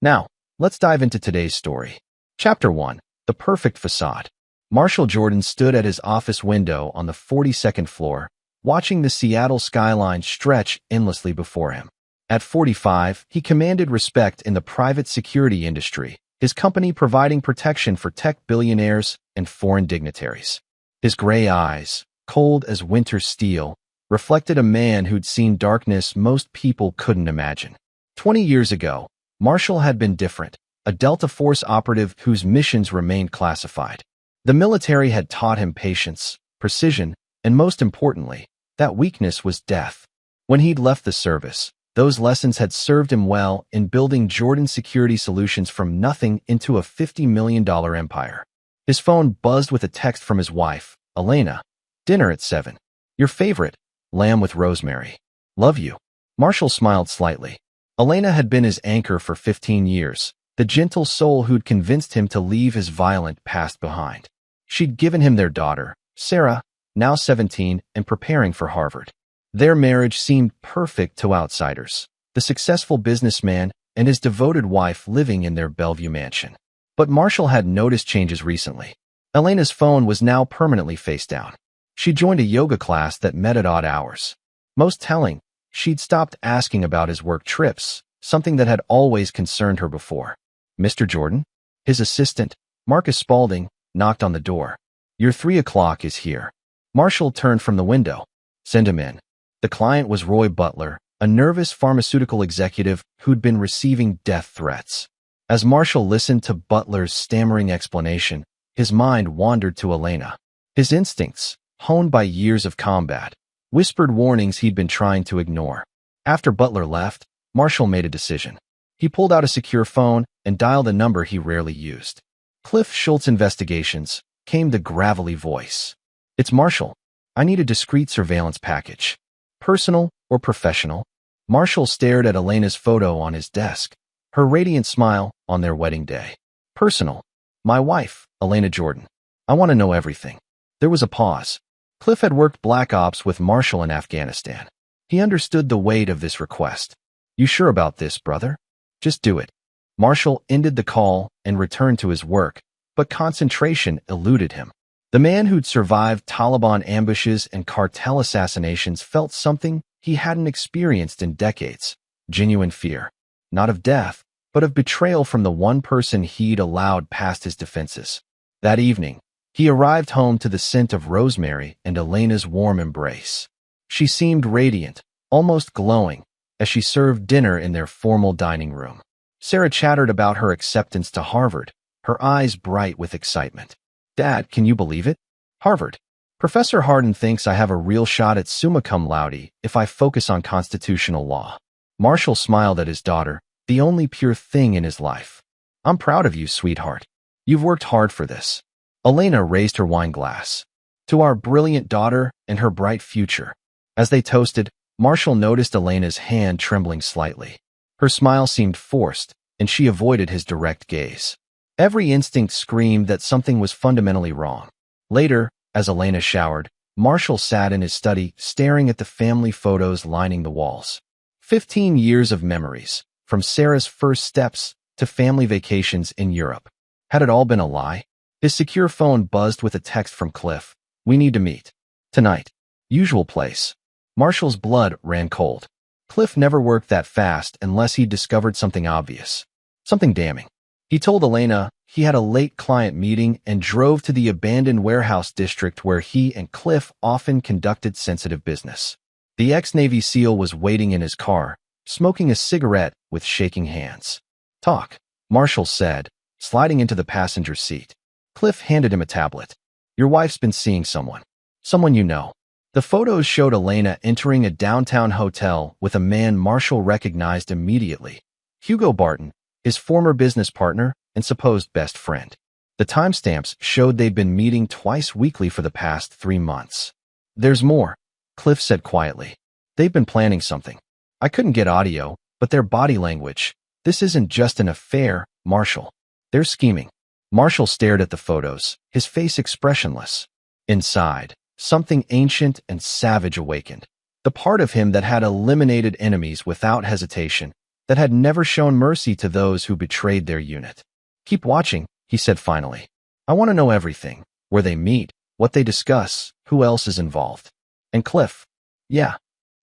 Now, let's dive into today's story. Chapter 1. The Perfect Facade. Marshall Jordan stood at his office window on the 42nd floor, watching the Seattle skyline stretch endlessly before him. At 45, he commanded respect in the private security industry, his company providing protection for tech billionaires and foreign dignitaries. His gray eyes, cold as winter steel, reflected a man who'd seen darkness most people couldn't imagine. 20 years ago, Marshall had been different, a Delta Force operative whose missions remained classified. The military had taught him patience, precision, and most importantly, that weakness was death. When he'd left the service, those lessons had served him well in building Jordan Security Solutions from nothing into a $50 million empire. His phone buzzed with a text from his wife, Elena. Dinner at 7. Your favorite, lamb with rosemary. Love you. Marshall smiled slightly. Elena had been his anchor for 15 years, the gentle soul who'd convinced him to leave his violent past behind. She'd given him their daughter, Sarah, now 17 and preparing for Harvard. Their marriage seemed perfect to outsiders, the successful businessman and his devoted wife living in their Bellevue mansion. But Marshall had noticed changes recently. Elena's phone was now permanently face down. She joined a yoga class that met at odd hours. Most telling, she'd stopped asking about his work trips, something that had always concerned her before. Mr. Jordan? His assistant, Marcus Spaulding, knocked on the door. Your 3 o'clock is here. Marshall turned from the window. Send him in. The client was Roy Butler, a nervous pharmaceutical executive who'd been receiving death threats. As Marshall listened to Butler's stammering explanation, his mind wandered to Elena. His instincts, honed by years of combat, whispered warnings he'd been trying to ignore. After Butler left, Marshall made a decision. He pulled out a secure phone and dialed a number he rarely used. Cliff Schultz Investigations, came the gravelly voice. It's Marshall. I need a discreet surveillance package. Personal or professional? Marshall stared at Elena's photo on his desk, her radiant smile on their wedding day. Personal. My wife, Elena Jordan. I want to know everything. There was a pause. Cliff had worked Black Ops with Marshall in Afghanistan. He understood the weight of this request. You sure about this, brother? Just do it. Marshall ended the call and returned to his work, but concentration eluded him. The man who'd survived Taliban ambushes and cartel assassinations felt something he hadn't experienced in decades. Genuine fear. Not of death, but of betrayal from the one person he'd allowed past his defenses. That evening, he arrived home to the scent of rosemary and Elena's warm embrace. She seemed radiant, almost glowing, as she served dinner in their formal dining room. Sarah chattered about her acceptance to Harvard, her eyes bright with excitement. Dad, can you believe it? Harvard. Professor Harden thinks I have a real shot at summa cum laude if I focus on constitutional law. Marshall smiled at his daughter, the only pure thing in his life. I'm proud of you, sweetheart. You've worked hard for this. Elena raised her wine glass. To our brilliant daughter and her bright future. As they toasted, Marshall noticed Elena's hand trembling slightly. Her smile seemed forced, and she avoided his direct gaze. Every instinct screamed that something was fundamentally wrong. Later, as Elena showered, Marshall sat in his study, staring at the family photos lining the walls. 15 years of memories, from Sarah's first steps to family vacations in Europe. Had it all been a lie? His secure phone buzzed with a text from Cliff. We need to meet. Tonight. Usual place. Marshall's blood ran cold. Cliff never worked that fast unless he'd discovered something obvious. Something damning. He told Elena he had a late client meeting and drove to the abandoned warehouse district where he and Cliff often conducted sensitive business. The ex-Navy SEAL was waiting in his car, smoking a cigarette with shaking hands. Talk, Marshall said, sliding into the passenger seat. Cliff handed him a tablet. Your wife's been seeing someone. Someone you know. The photos showed Elena entering a downtown hotel with a man Marshall recognized immediately. Hugo Barton, his former business partner and supposed best friend. The timestamps showed they'd been meeting twice weekly for the past 3 months. There's more, Cliff said quietly. They've been planning something. I couldn't get audio, but their body language. This isn't just an affair, Marshall. They're scheming. Marshall stared at the photos, his face expressionless. Inside, something ancient and savage awakened. The part of him that had eliminated enemies without hesitation, that had never shown mercy to those who betrayed their unit. "Keep watching," he said finally. "I want to know everything. Where they meet, what they discuss, who else is involved." And Cliff, "Yeah,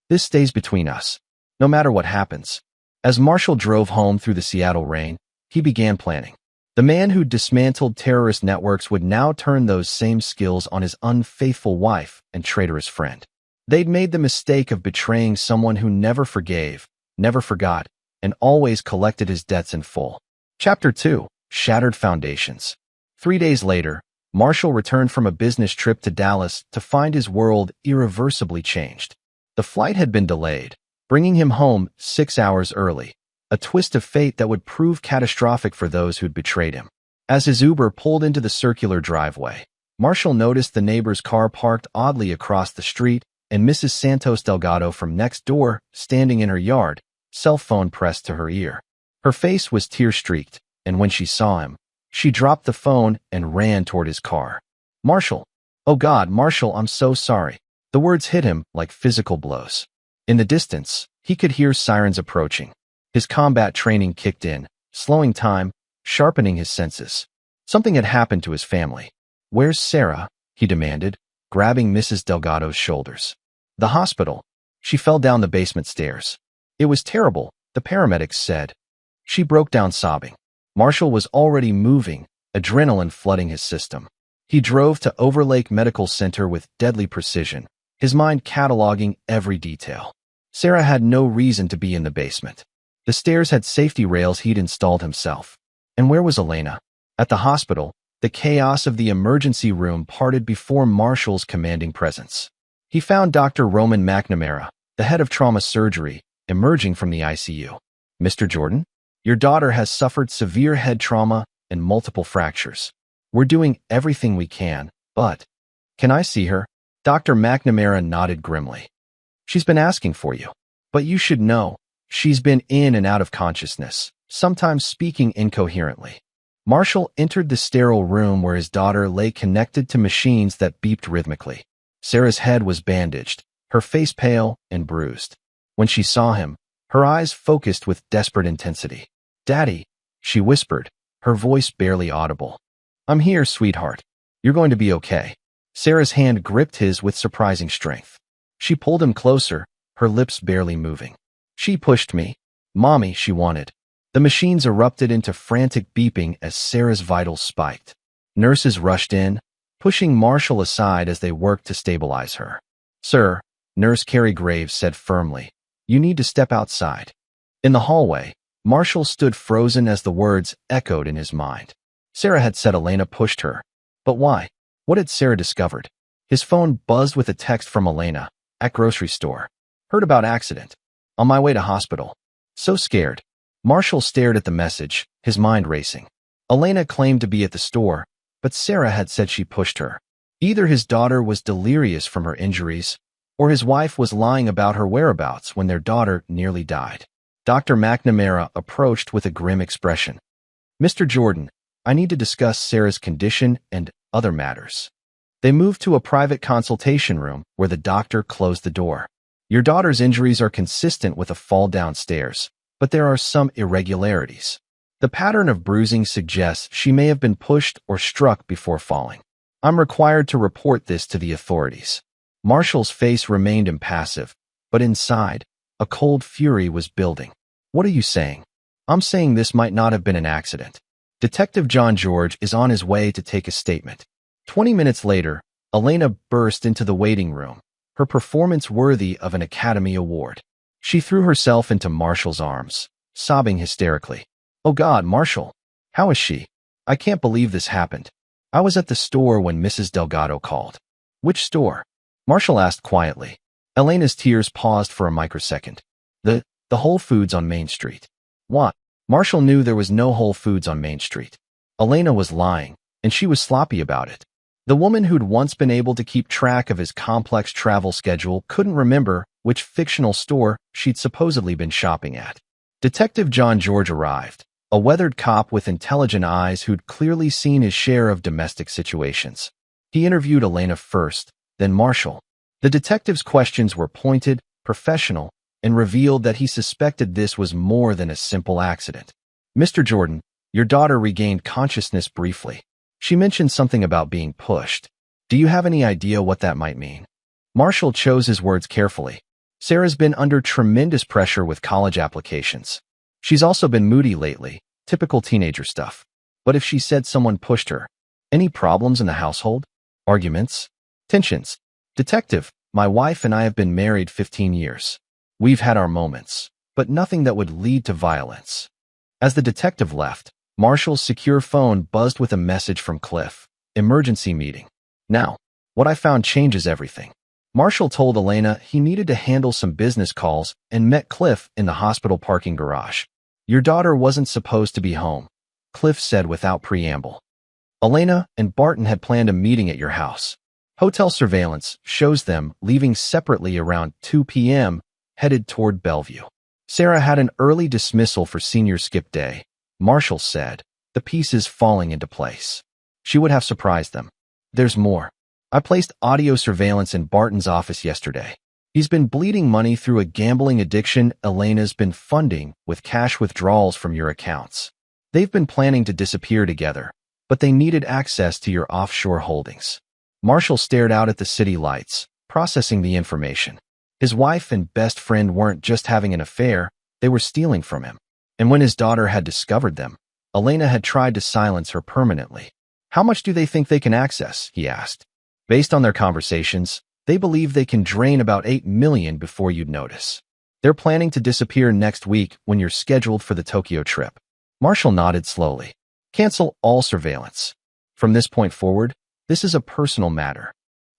this stays between us, no matter what happens." As Marshall drove home through the Seattle rain, he began planning. The man who'd dismantled terrorist networks would now turn those same skills on his unfaithful wife and traitorous friend. They'd made the mistake of betraying someone who never forgave, never forgot, and always collected his debts in full. Chapter 2. Shattered Foundations. 3 days later, Marshall returned from a business trip to Dallas to find his world irreversibly changed. The flight had been delayed, bringing him home 6 hours early, a twist of fate that would prove catastrophic for those who'd betrayed him. As his Uber pulled into the circular driveway, Marshall noticed the neighbor's car parked oddly across the street and Mrs. Santos Delgado from next door standing in her yard, cell phone pressed to her ear. Her face was tear-streaked, and when she saw him, she dropped the phone and ran toward his car. "Marshall! Oh God, Marshall, I'm so sorry." The words hit him like physical blows. In the distance, he could hear sirens approaching. His combat training kicked in, slowing time, sharpening his senses. Something had happened to his family. "Where's Sarah?" he demanded, grabbing Mrs. Delgado's shoulders. "The hospital." She fell down the basement stairs. "It was terrible," the paramedics said. She broke down sobbing. Marshall was already moving, adrenaline flooding his system. He drove to Overlake Medical Center with deadly precision, his mind cataloging every detail. Sarah had no reason to be in the basement. The stairs had safety rails he'd installed himself. And where was Elena? At the hospital, the chaos of the emergency room parted before Marshall's commanding presence. He found Dr. Roman McNamara, the head of trauma surgery, emerging from the ICU. "Mr. Jordan, your daughter has suffered severe head trauma and multiple fractures. We're doing everything we can, but—" "Can I see her?" Dr. McNamara nodded grimly. "She's been asking for you. But you should know, she's been in and out of consciousness, sometimes speaking incoherently." Marshall entered the sterile room where his daughter lay connected to machines that beeped rhythmically. Sarah's head was bandaged, her face pale and bruised. When she saw him, her eyes focused with desperate intensity. "Daddy," she whispered, her voice barely audible. "I'm here, sweetheart. You're going to be okay." Sarah's hand gripped his with surprising strength. She pulled him closer, her lips barely moving. "She pushed me. Mommy," she wanted. The machines erupted into frantic beeping as Sarah's vitals spiked. Nurses rushed in, pushing Marshall aside as they worked to stabilize her. "Sir," Nurse Carrie Graves said firmly, "you need to step outside." In the hallway, Marshall stood frozen as the words echoed in his mind. Sarah had said Elena pushed her. But why? What had Sarah discovered? His phone buzzed with a text from Elena, "At grocery store. Heard about accident. On my way to hospital." So scared, Marshall stared at the message, his mind racing. Elena claimed to be at the store, but Sarah had said she pushed her. Either his daughter was delirious from her injuries, or his wife was lying about her whereabouts when their daughter nearly died. Dr. McNamara approached with a grim expression. "Mr. Jordan, I need to discuss Sarah's condition and other matters." They moved to a private consultation room where the doctor closed the door. "Your daughter's injuries are consistent with a fall downstairs, but there are some irregularities. The pattern of bruising suggests she may have been pushed or struck before falling. I'm required to report this to the authorities." Marshall's face remained impassive, but inside, a cold fury was building. "What are you saying?" "I'm saying this might not have been an accident. Detective John George is on his way to take a statement." 20 minutes later, Elena burst into the waiting room, her performance worthy of an Academy Award. She threw herself into Marshall's arms, sobbing hysterically. "Oh God, Marshall! How is she? I can't believe this happened. I was at the store when Mrs. Delgado called." "Which store?" Marshall asked quietly. Elena's tears paused for a microsecond. The Whole Foods on Main Street." "What?" Marshall knew there was no Whole Foods on Main Street. Elena was lying, and she was sloppy about it. The woman who'd once been able to keep track of his complex travel schedule couldn't remember which fictional store she'd supposedly been shopping at. Detective John George arrived, a weathered cop with intelligent eyes who'd clearly seen his share of domestic situations. He interviewed Elena first, then Marshall. The detective's questions were pointed, professional, and revealed that he suspected this was more than a simple accident. "Mr. Jordan, your daughter regained consciousness briefly. She mentioned something about being pushed. Do you have any idea what that might mean?" Marshall chose his words carefully. Sarah's been under tremendous pressure with college applications. She's also been moody lately, typical teenager stuff. But if she said someone pushed her, any problems in the household? Arguments? Tensions? "Detective, my wife and I have been married 15 years. We've had our moments, but nothing that would lead to violence." As the detective left, Marshall's secure phone buzzed with a message from Cliff. "Emergency meeting. Now, what I found changes everything." Marshall told Elena he needed to handle some business calls and met Cliff in the hospital parking garage. "Your daughter wasn't supposed to be home," Cliff said without preamble. "Elena and Barton had planned a meeting at your house. Hotel surveillance shows them leaving separately around 2 p.m., headed toward Bellevue. Sarah had an early dismissal for senior skip day," Marshall said, the pieces falling into place. "She would have surprised them. There's more. I placed audio surveillance in Barton's office yesterday. He's been bleeding money through a gambling addiction Elena's been funding with cash withdrawals from your accounts. They've been planning to disappear together, but they needed access to your offshore holdings." Marshall stared out at the city lights, processing the information. His wife and best friend weren't just having an affair, they were stealing from him. And when his daughter had discovered them, Elena had tried to silence her permanently. "How much do they think they can access?" he asked. "Based on their conversations, they believe they can drain about $8 million before you'd notice. They're planning to disappear next week when you're scheduled for the Tokyo trip." Marshall nodded slowly. "Cancel all surveillance. From this point forward, this is a personal matter."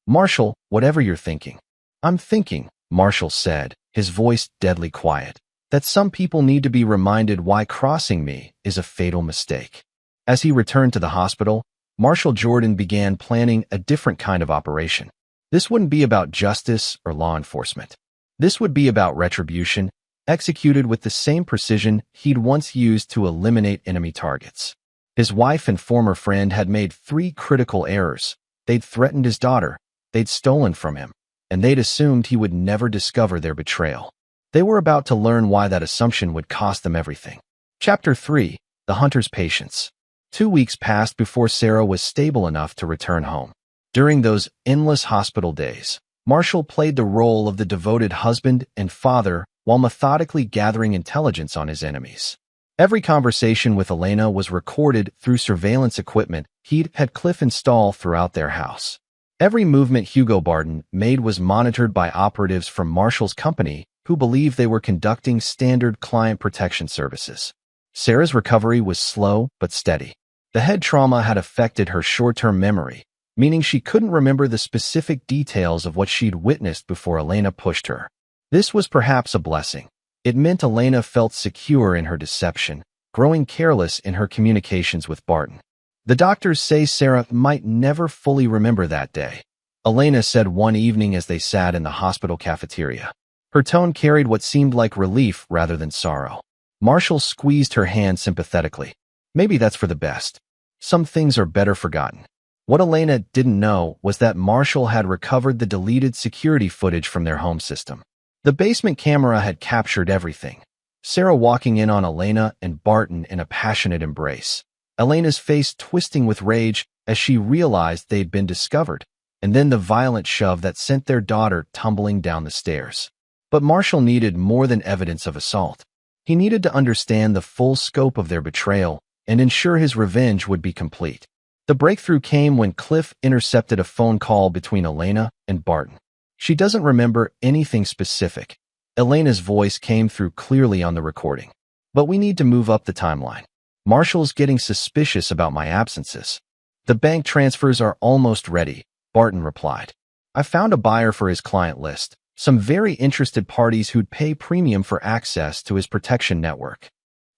"Marshall, whatever you're thinking." "I'm thinking," Marshall said, his voice deadly quiet, "that some people need to be reminded why crossing me is a fatal mistake." As he returned to the hospital, Marshall Jordan began planning a different kind of operation. This wouldn't be about justice or law enforcement. This would be about retribution, executed with the same precision he'd once used to eliminate enemy targets. His wife and former friend had made 3 critical errors. They'd threatened his daughter, they'd stolen from him, and they'd assumed he would never discover their betrayal. They were about to learn why that assumption would cost them everything. Chapter 3: The Hunter's Patience. 2 weeks passed before Sarah was stable enough to return home. During those endless hospital days, Marshall played the role of the devoted husband and father while methodically gathering intelligence on his enemies. Every conversation with Elena was recorded through surveillance equipment he'd had Cliff install throughout their house. Every movement Hugo Barton made was monitored by operatives from Marshall's company who believed they were conducting standard client protection services. Sarah's recovery was slow but steady. The head trauma had affected her short-term memory, meaning she couldn't remember the specific details of what she'd witnessed before Elena pushed her. This was perhaps a blessing. It meant Elena felt secure in her deception, growing careless in her communications with Barton. The doctors say Sarah might never fully remember that day, Elena said one evening as they sat in the hospital cafeteria. Her tone carried what seemed like relief rather than sorrow. Marshall squeezed her hand sympathetically. "Maybe that's for the best. Some things are better forgotten." What Elena didn't know was that Marshall had recovered the deleted security footage from their home system. The basement camera had captured everything. Sarah walking in on Elena and Barton in a passionate embrace. Elena's face twisting with rage as she realized they'd been discovered, and then the violent shove that sent their daughter tumbling down the stairs. But Marshall needed more than evidence of assault. He needed to understand the full scope of their betrayal and ensure his revenge would be complete. The breakthrough came when Cliff intercepted a phone call between Elena and Barton. "She doesn't remember anything specific." Elena's voice came through clearly on the recording. "But we need to move up the timeline. Marshall's getting suspicious about my absences." "The bank transfers are almost ready," Barton replied. "I found a buyer for his client list, some very interested parties who'd pay premium for access to his protection network."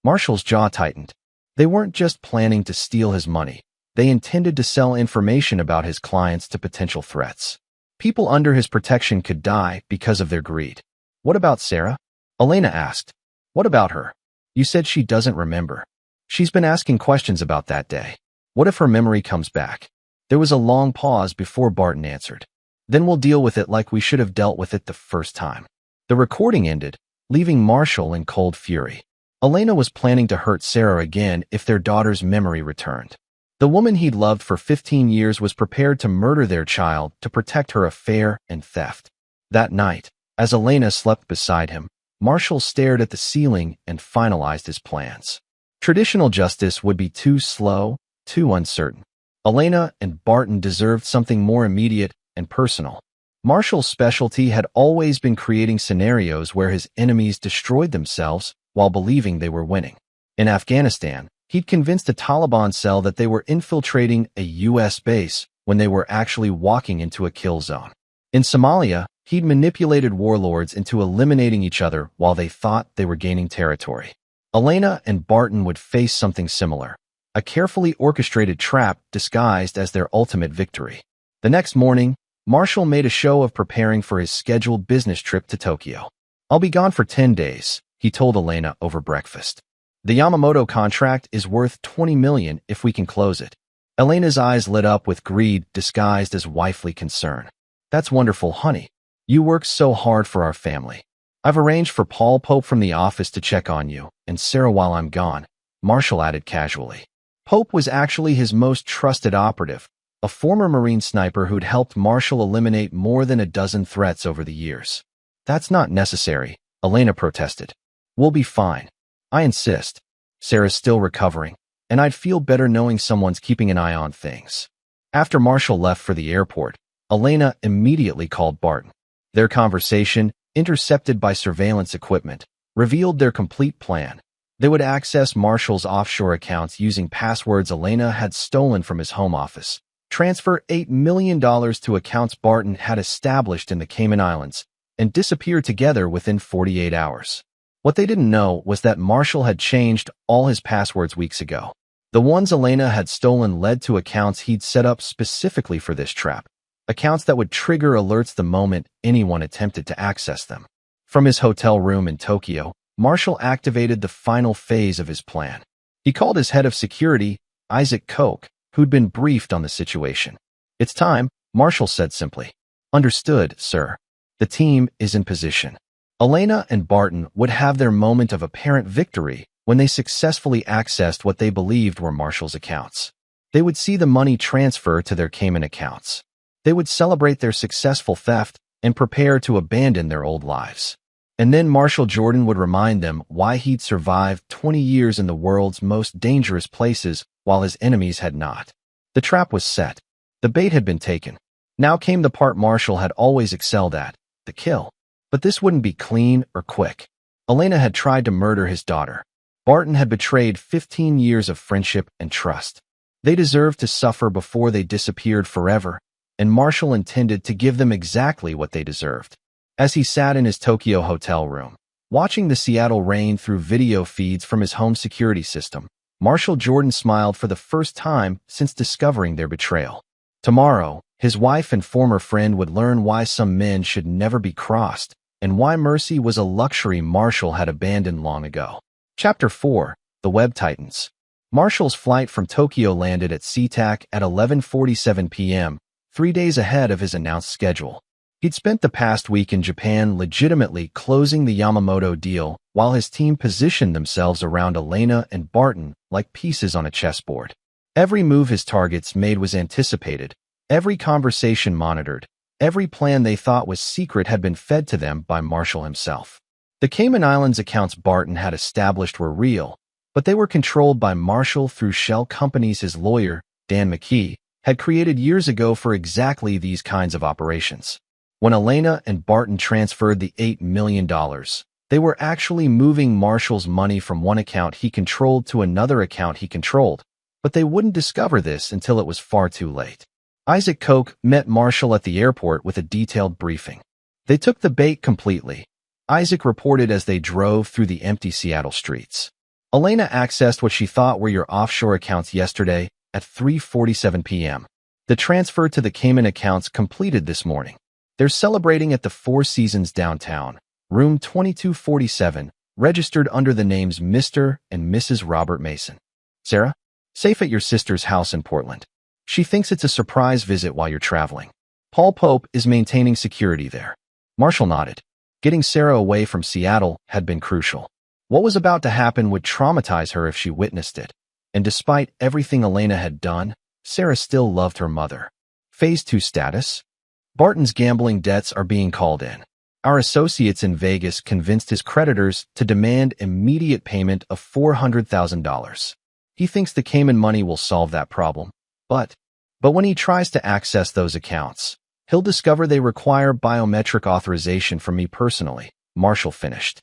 Marshall's jaw tightened. They weren't just planning to steal his money. They intended to sell information about his clients to potential threats. People under his protection could die because of their greed. "What about Sarah?" Elena asked. "What about her? You said she doesn't remember." "She's been asking questions about that day. What if her memory comes back?" There was a long pause before Barton answered. "Then we'll deal with it like we should have dealt with it the first time." The recording ended, leaving Marshall in cold fury. Elena was planning to hurt Sarah again if their daughter's memory returned. The woman he'd loved for 15 years was prepared to murder their child to protect her affair and theft. That night, as Elena slept beside him, Marshall stared at the ceiling and finalized his plans. Traditional justice would be too slow, too uncertain. Elena and Barton deserved something more immediate and personal. Marshall's specialty had always been creating scenarios where his enemies destroyed themselves while believing they were winning. In Afghanistan, he'd convinced a Taliban cell that they were infiltrating a U.S. base when they were actually walking into a kill zone. In Somalia, he'd manipulated warlords into eliminating each other while they thought they were gaining territory. Elena and Barton would face something similar, a carefully orchestrated trap disguised as their ultimate victory. The next morning, Marshall made a show of preparing for his scheduled business trip to Tokyo. "I'll be gone for 10 days, he told Elena over breakfast. "The Yamamoto contract is worth $20 million if we can close it." Elena's eyes lit up with greed disguised as wifely concern. "That's wonderful, honey. You work so hard for our family. I've arranged for Paul Pope from the office to check on you, and Sarah while I'm gone," Marshall added casually. Pope was actually his most trusted operative, a former Marine sniper who'd helped Marshall eliminate more than a dozen threats over the years. "That's not necessary," Elena protested. "We'll be fine. I insist. Sarah's still recovering, and I'd feel better knowing someone's keeping an eye on things." After Marshall left for the airport, Elena immediately called Barton. Their conversation, intercepted by surveillance equipment, revealed their complete plan. They would access Marshall's offshore accounts using passwords Elena had stolen from his home office, transfer $8 million to accounts Barton had established in the Cayman Islands, and disappear together within 48 hours. What they didn't know was that Marshall had changed all his passwords weeks ago. The ones Elena had stolen led to accounts he'd set up specifically for this trap, accounts that would trigger alerts the moment anyone attempted to access them. From his hotel room in Tokyo, Marshall activated the final phase of his plan. He called his head of security, Isaac Koch, who'd been briefed on the situation. "It's time," Marshall said simply. "Understood, sir. The team is in position." Elena and Barton would have their moment of apparent victory when they successfully accessed what they believed were Marshall's accounts. They would see the money transfer to their Cayman accounts. They would celebrate their successful theft and prepare to abandon their old lives. And then Marshall Jordan would remind them why he'd survived 20 years in the world's most dangerous places while his enemies had not. The trap was set. The bait had been taken. Now came the part Marshall had always excelled at, the kill. But this wouldn't be clean or quick. Elena had tried to murder his daughter. Barton had betrayed 15 years of friendship and trust. They deserved to suffer before they disappeared forever, and Marshall intended to give them exactly what they deserved. As he sat in his Tokyo hotel room, watching the Seattle rain through video feeds from his home security system, Marshall Jordan smiled for the first time since discovering their betrayal. Tomorrow, his wife and former friend would learn why some men should never be crossed, and why mercy was a luxury Marshall had abandoned long ago. Chapter 4. The Web Titans. Marshall's flight from Tokyo landed at SeaTac at 11:47 p.m., 3 days ahead of his announced schedule. He'd spent the past week in Japan legitimately closing the Yamamoto deal while his team positioned themselves around Elena and Barton like pieces on a chessboard. Every move his targets made was anticipated, every conversation monitored, every plan they thought was secret had been fed to them by Marshall himself. The Cayman Islands accounts Barton had established were real, but they were controlled by Marshall through shell companies his lawyer, Dan McKee, had created years ago for exactly these kinds of operations. When Elena and Barton transferred the $8 million, they were actually moving Marshall's money from one account he controlled to another account he controlled, but they wouldn't discover this until it was far too late. Isaac Koch met Marshall at the airport with a detailed briefing. They took the bait completely, Isaac reported as they drove through the empty Seattle streets. Elena accessed what she thought were your offshore accounts yesterday at 3:47 p.m. The transfer to the Cayman accounts completed this morning. They're celebrating at the Four Seasons downtown, room 2247, registered under the names Mr. and Mrs. Robert Mason. Sarah? Safe at your sister's house in Portland. She thinks it's a surprise visit while you're traveling. Paul Pope is maintaining security there. Marshall nodded. Getting Sarah away from Seattle had been crucial. What was about to happen would traumatize her if she witnessed it. And despite everything Elena had done, Sarah still loved her mother. Phase 2 status. Barton's gambling debts are being called in. Our associates in Vegas convinced his creditors to demand immediate payment of $400,000. He thinks the Cayman money will solve that problem. But when he tries to access those accounts, he'll discover they require biometric authorization from me personally, Marshall finished.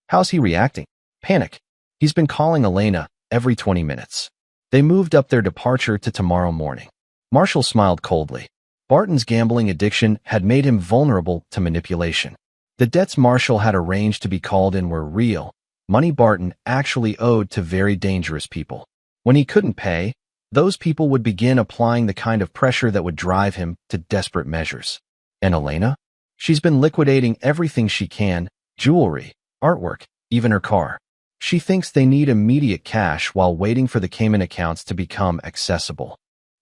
How's he reacting? Panic. He's been calling Elena every 20 minutes. They moved up their departure to tomorrow morning. Marshall smiled coldly. Barton's gambling addiction had made him vulnerable to manipulation. The debts Marshall had arranged to be called in were real, money Barton actually owed to very dangerous people. When he couldn't pay, those people would begin applying the kind of pressure that would drive him to desperate measures. And Elena? She's been liquidating everything she can, jewelry, artwork, even her car. She thinks they need immediate cash while waiting for the Cayman accounts to become accessible.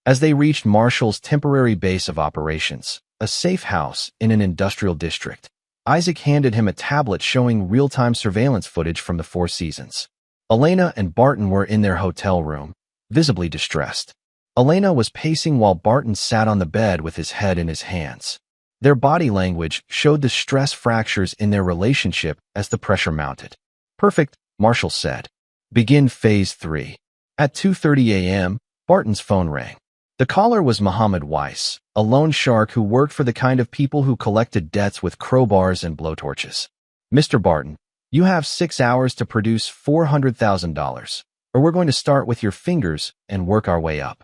As they reached Marshall's temporary base of operations, a safe house in an industrial district, Isaac handed him a tablet showing real-time surveillance footage from the Four Seasons. Elena and Barton were in their hotel room, visibly distressed. Elena was pacing while Barton sat on the bed with his head in his hands. Their body language showed the stress fractures in their relationship as the pressure mounted. Perfect, Marshall said. Begin phase 3. At 2:30 a.m., Barton's phone rang. The caller was Muhammad Weiss, a loan shark who worked for the kind of people who collected debts with crowbars and blowtorches. Mr. Barton, you have 6 hours to produce $400,000, or we're going to start with your fingers and work our way up.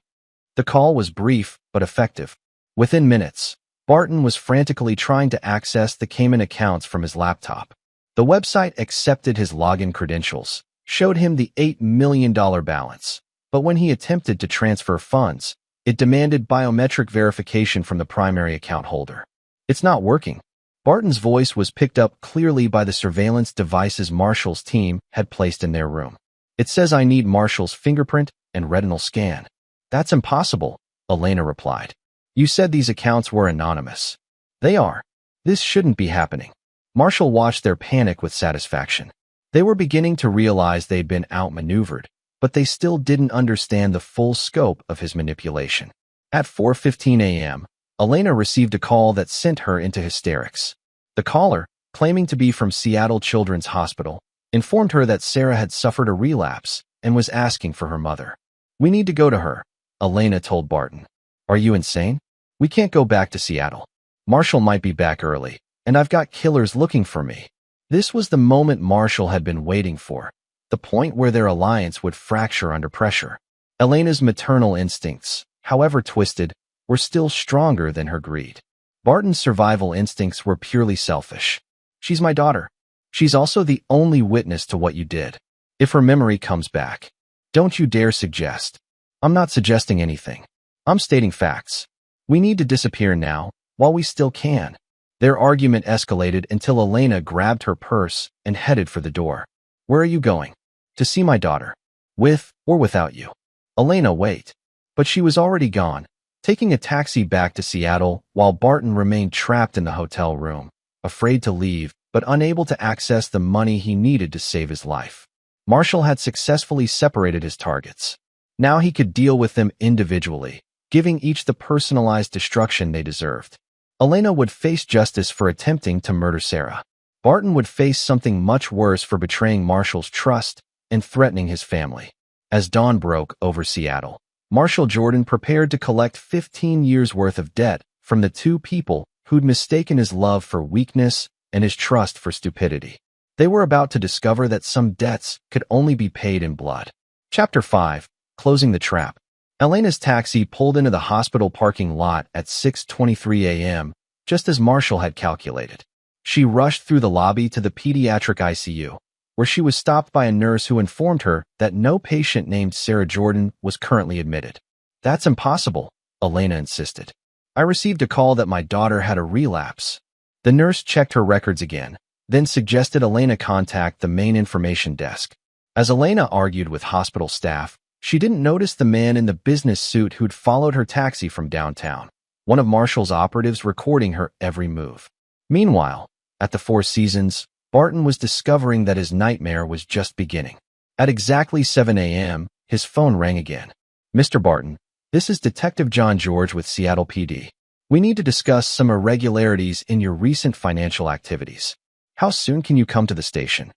The call was brief but effective. Within minutes, Barton was frantically trying to access the Cayman accounts from his laptop. The website accepted his login credentials, showed him the $8 million balance, but when he attempted to transfer funds, it demanded biometric verification from the primary account holder. It's not working. Barton's voice was picked up clearly by the surveillance devices Marshall's team had placed in their room. It says I need Marshall's fingerprint and retinal scan. That's impossible, Elena replied. You said these accounts were anonymous. They are. This shouldn't be happening. Marshall watched their panic with satisfaction. They were beginning to realize they'd been outmaneuvered, but they still didn't understand the full scope of his manipulation. At 4:15 a.m., Elena received a call that sent her into hysterics. The caller, claiming to be from Seattle Children's Hospital, informed her that Sarah had suffered a relapse and was asking for her mother. We need to go to her, Elena told Barton. Are you insane? We can't go back to Seattle. Marshall might be back early, and I've got killers looking for me. This was the moment Marshall had been waiting for, the point where their alliance would fracture under pressure. Elena's maternal instincts, however twisted, were still stronger than her greed. Barton's survival instincts were purely selfish. She's my daughter. She's also the only witness to what you did. If her memory comes back, don't you dare suggest. I'm not suggesting anything. I'm stating facts. We need to disappear now, while we still can. Their argument escalated until Elena grabbed her purse and headed for the door. Where are you going? To see my daughter. With or without you. Elena, wait. But she was already gone, taking a taxi back to Seattle while Barton remained trapped in the hotel room, afraid to leave but unable to access the money he needed to save his life. Marshall had successfully separated his targets. Now he could deal with them individually, giving each the personalized destruction they deserved. Elena would face justice for attempting to murder Sarah. Barton would face something much worse for betraying Marshall's trust and threatening his family. As dawn broke over Seattle, Marshall Jordan prepared to collect 15 years' worth of debt from the two people who'd mistaken his love for weakness and his trust for stupidity. They were about to discover that some debts could only be paid in blood. Chapter 5. Closing the Trap. Elena's taxi pulled into the hospital parking lot at 6:23 a.m., just as Marshall had calculated. She rushed through the lobby to the pediatric ICU, where she was stopped by a nurse who informed her that no patient named Sarah Jordan was currently admitted. That's impossible, Elena insisted. I received a call that my daughter had a relapse. The nurse checked her records again, then suggested Elena contact the main information desk. As Elena argued with hospital staff, she didn't notice the man in the business suit who'd followed her taxi from downtown, one of Marshall's operatives recording her every move. Meanwhile, At the Four Seasons, Barton was discovering that his nightmare was just beginning. At exactly 7 a.m., his phone rang again. "Mr. Barton, this is Detective John George with Seattle PD. We need to discuss some irregularities in your recent financial activities. How soon can you come to the station?"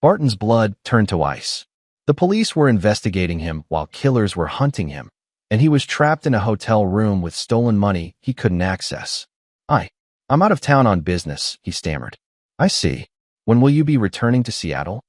Barton's blood turned to ice. The police were investigating him while killers were hunting him, and he was trapped in a hotel room with stolen money he couldn't access. I'm out of town on business," he stammered. "I see. When will you be returning to Seattle?"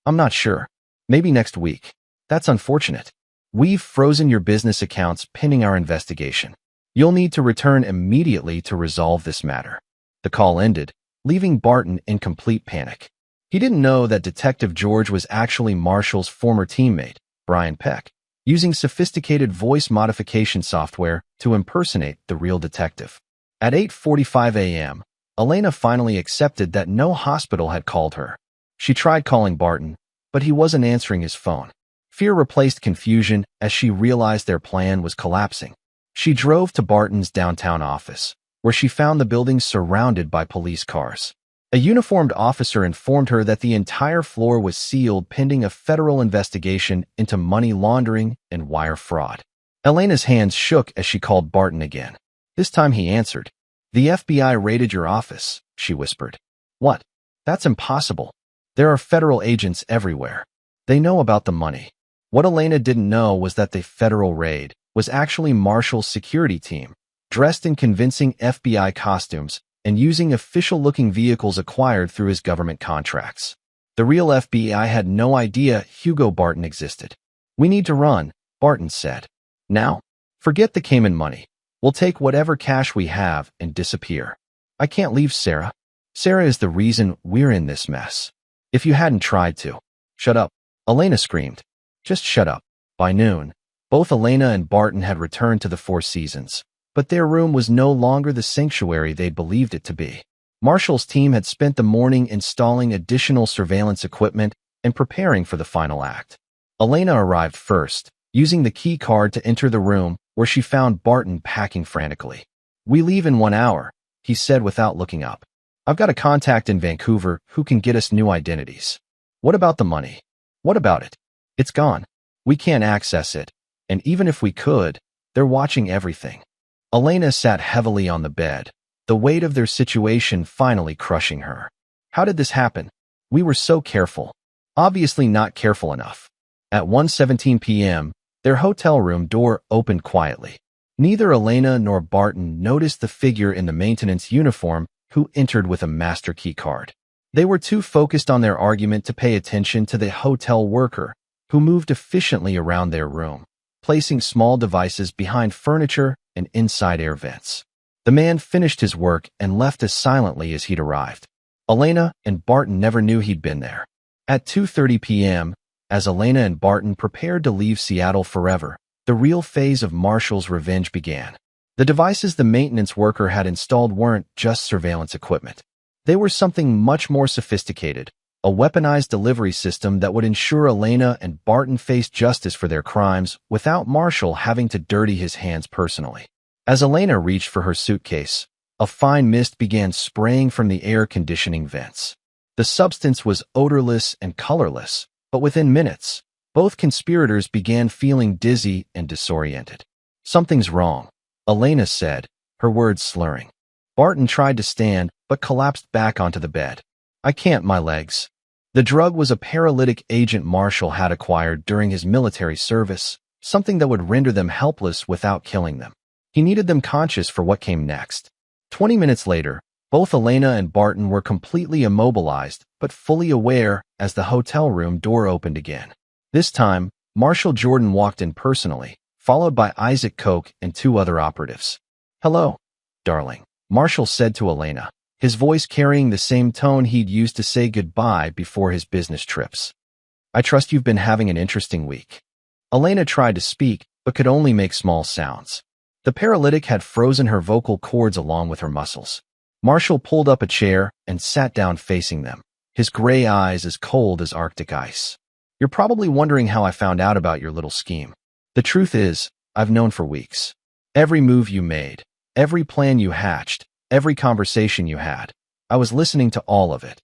"I'm not sure. Maybe next week." "That's unfortunate. We've frozen your business accounts pending our investigation. You'll need to return immediately to resolve this matter." The call ended, leaving Barton in complete panic. He didn't know that Detective George was actually Marshall's former teammate, Brian Peck, using sophisticated voice modification software to impersonate the real detective. At 8:45 a.m., Elena finally accepted that no hospital had called her. She tried calling Barton, but he wasn't answering his phone. Fear replaced confusion as she realized their plan was collapsing. She drove to Barton's downtown office, where she found the building surrounded by police cars. A uniformed officer informed her that the entire floor was sealed pending a federal investigation into money laundering and wire fraud. Elena's hands shook as she called Barton again. This time he answered. "The FBI raided your office," she whispered. "What? That's impossible. There are federal agents everywhere. They know about the money." What Elena didn't know was that the federal raid was actually Marshall's security team, dressed in convincing FBI costumes and using official-looking vehicles acquired through his government contracts. The real FBI had no idea Hugo Barton existed. "We need to run," Barton said. "Now? Forget the Cayman money. We'll take whatever cash we have and disappear. I can't leave Sarah. Sarah is the reason we're in this mess. If you hadn't tried to." "Shut up," Elena screamed. "Just shut up." By noon, both Elena and Barton had returned to the Four Seasons, but their room was no longer the sanctuary they'd believed it to be. Marshall's team had spent the morning installing additional surveillance equipment and preparing for the final act. Elena arrived first, using the key card to enter the room where she found Barton packing frantically. "We leave in 1 hour," he said without looking up. "I've got a contact in Vancouver who can get us new identities." "What about the money?" "What about it? It's gone. We can't access it, and even if we could, they're watching everything." Elena sat heavily on the bed, the weight of their situation finally crushing her. "How did this happen? We were so careful." "Obviously not careful enough." At 1:17 p.m., their hotel room door opened quietly. Neither Elena nor Barton noticed the figure in the maintenance uniform who entered with a master key card. They were too focused on their argument to pay attention to the hotel worker who moved efficiently around their room, placing small devices behind furniture and inside air vents. The man finished his work and left as silently as he'd arrived. Elena and Barton never knew he'd been there. At 2:30 p.m., as Elena and Barton prepared to leave Seattle forever, the real phase of Marshall's revenge began. The devices the maintenance worker had installed weren't just surveillance equipment. They were something much more sophisticated, a weaponized delivery system that would ensure Elena and Barton faced justice for their crimes without Marshall having to dirty his hands personally. As Elena reached for her suitcase, a fine mist began spraying from the air conditioning vents. The substance was odorless and colorless, but within minutes, both conspirators began feeling dizzy and disoriented. "Something's wrong," Elena said, her words slurring. Barton tried to stand, but collapsed back onto the bed. "I can't, my legs." The drug was a paralytic agent Marshall had acquired during his military service, something that would render them helpless without killing them. He needed them conscious for what came next. 20 minutes later, both Elena and Barton were completely immobilized, but fully aware as the hotel room door opened again. This time, Marshall Jordan walked in personally, followed by Isaac Koch and 2 other operatives. "Hello, darling," Marshall said to Elena, his voice carrying the same tone he'd used to say goodbye before his business trips. "I trust you've been having an interesting week." Elena tried to speak, but could only make small sounds. The paralytic had frozen her vocal cords along with her muscles. Marshall pulled up a chair and sat down facing them, his gray eyes as cold as Arctic ice. "You're probably wondering how I found out about your little scheme. The truth is, I've known for weeks. Every move you made, every plan you hatched, every conversation you had. I was listening to all of it.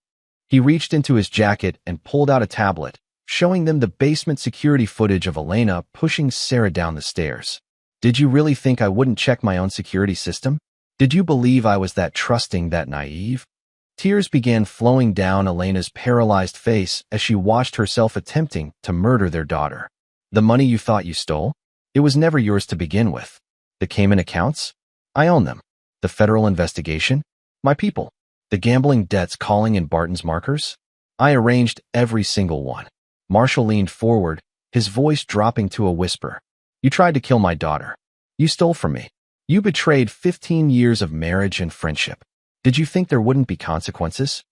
He reached into his jacket and pulled out a tablet, showing them the basement security footage of Elena pushing Sarah down the stairs. Did you really think I wouldn't check my own security system? Did you believe I was that trusting, that naive? Tears began flowing down Elena's paralyzed face as she watched herself attempting to murder their daughter. The money you thought you stole? It was never yours to begin with. The Cayman accounts? I own them. The federal investigation? My people. The gambling debts calling in Barton's markers? I arranged every single one. Marshall leaned forward, his voice dropping to a whisper. You tried to kill my daughter. You stole from me. You betrayed 15 years of marriage and friendship. Did you think there wouldn't be consequences?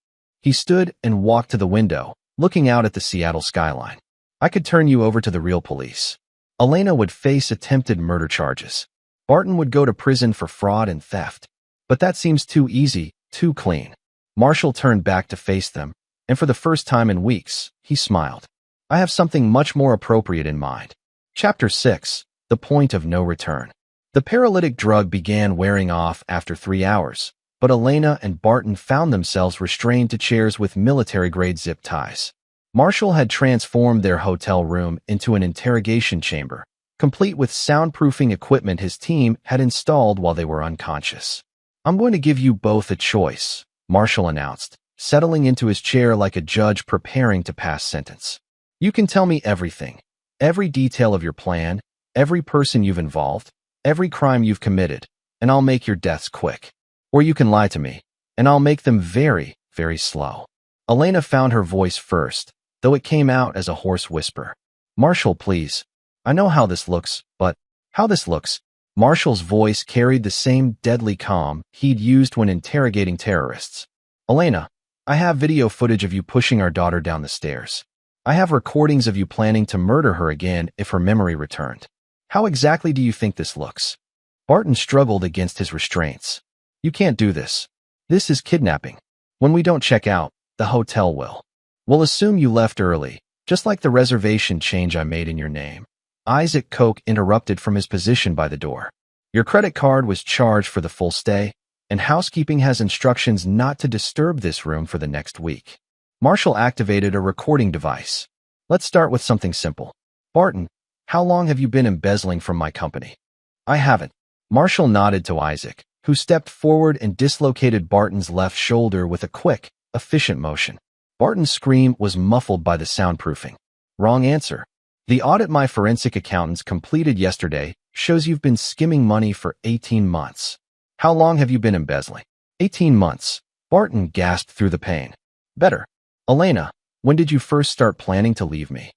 He stood and walked to the window, looking out at the Seattle skyline. I could turn you over to the real police. Elena would face attempted murder charges. Barton would go to prison for fraud and theft. But that seems too easy, too clean. Marshall turned back to face them, and for the first time in weeks, he smiled. I have something much more appropriate in mind. Chapter 6. The Point of No Return. The paralytic drug began wearing off after 3 hours, but Elena and Barton found themselves restrained to chairs with military-grade zip ties. Marshall had transformed their hotel room into an interrogation chamber, complete with soundproofing equipment his team had installed while they were unconscious. I'm going to give you both a choice, Marshall announced, settling into his chair like a judge preparing to pass sentence. You can tell me everything, every detail of your plan, every person you've involved, every crime you've committed, and I'll make your deaths quick. Or you can lie to me, and I'll make them very, very slow. Elena found her voice first, though it came out as a hoarse whisper. Marshall, please. I know how this looks, but how this looks. Marshall's voice carried the same deadly calm he'd used when interrogating terrorists. Elena, I have video footage of you pushing our daughter down the stairs. I have recordings of you planning to murder her again if her memory returned. How exactly do you think this looks? Barton struggled against his restraints. You can't do this. This is kidnapping. When we don't check out, the hotel will. We'll assume you left early, just like the reservation change I made in your name. Isaac Koch interrupted from his position by the door. Your credit card was charged for the full stay, and housekeeping has instructions not to disturb this room for the next week. Marshall activated a recording device. Let's start with something simple. Barton, how long have you been embezzling from my company? I haven't. Marshall nodded to Isaac, who stepped forward and dislocated Barton's left shoulder with a quick, efficient motion. Barton's scream was muffled by the soundproofing. Wrong answer. The audit my forensic accountants completed yesterday shows you've been skimming money for 18 months. How long have you been embezzling? 18 months. Barton gasped through the pain. Better. Elena, when did you first start planning to leave me?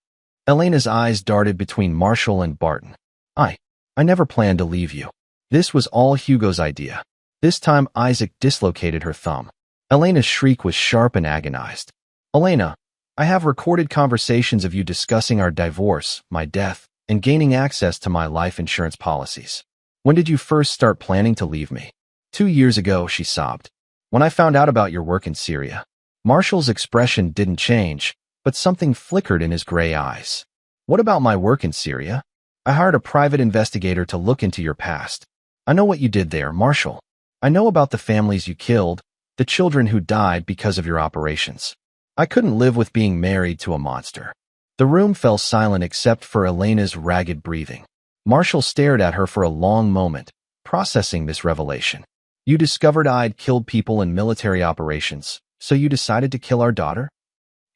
Elena's eyes darted between Marshall and Barton. I never planned to leave you. This was all Hugo's idea. This time Isaac dislocated her thumb. Elena's shriek was sharp and agonized. Elena, I have recorded conversations of you discussing our divorce, my death, and gaining access to my life insurance policies. When did you first start planning to leave me? 2 years ago, she sobbed. When I found out about your work in Syria. Marshall's expression didn't change, but something flickered in his gray eyes. What about my work in Syria? I hired a private investigator to look into your past. I know what you did there, Marshall. I know about the families you killed, the children who died because of your operations. I couldn't live with being married to a monster. The room fell silent except for Elena's ragged breathing. Marshall stared at her for a long moment, processing this revelation. You discovered I'd killed people in military operations, so you decided to kill our daughter?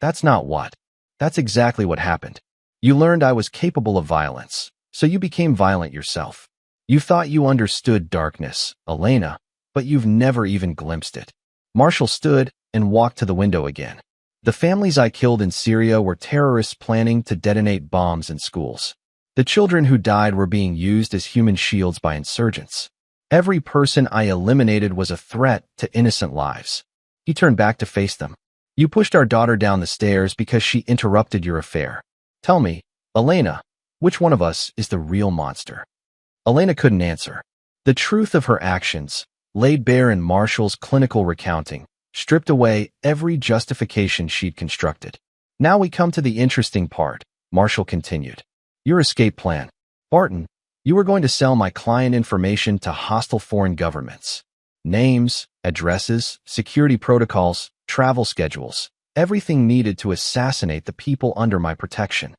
That's not what. That's exactly what happened. You learned I was capable of violence, so you became violent yourself. You thought you understood darkness, Elena, but you've never even glimpsed it. Marshall stood and walked to the window again. The families I killed in Syria were terrorists planning to detonate bombs in schools. The children who died were being used as human shields by insurgents. Every person I eliminated was a threat to innocent lives. He turned back to face them. You pushed our daughter down the stairs because she interrupted your affair. Tell me, Elena, which one of us is the real monster? Elena couldn't answer. The truth of her actions, laid bare in Marshall's clinical recounting, stripped away every justification she'd constructed. Now we come to the interesting part, Marshall continued. Your escape plan. Barton, you were going to sell my client information to hostile foreign governments. Names, addresses, security protocols, travel schedules, everything needed to assassinate the people under my protection.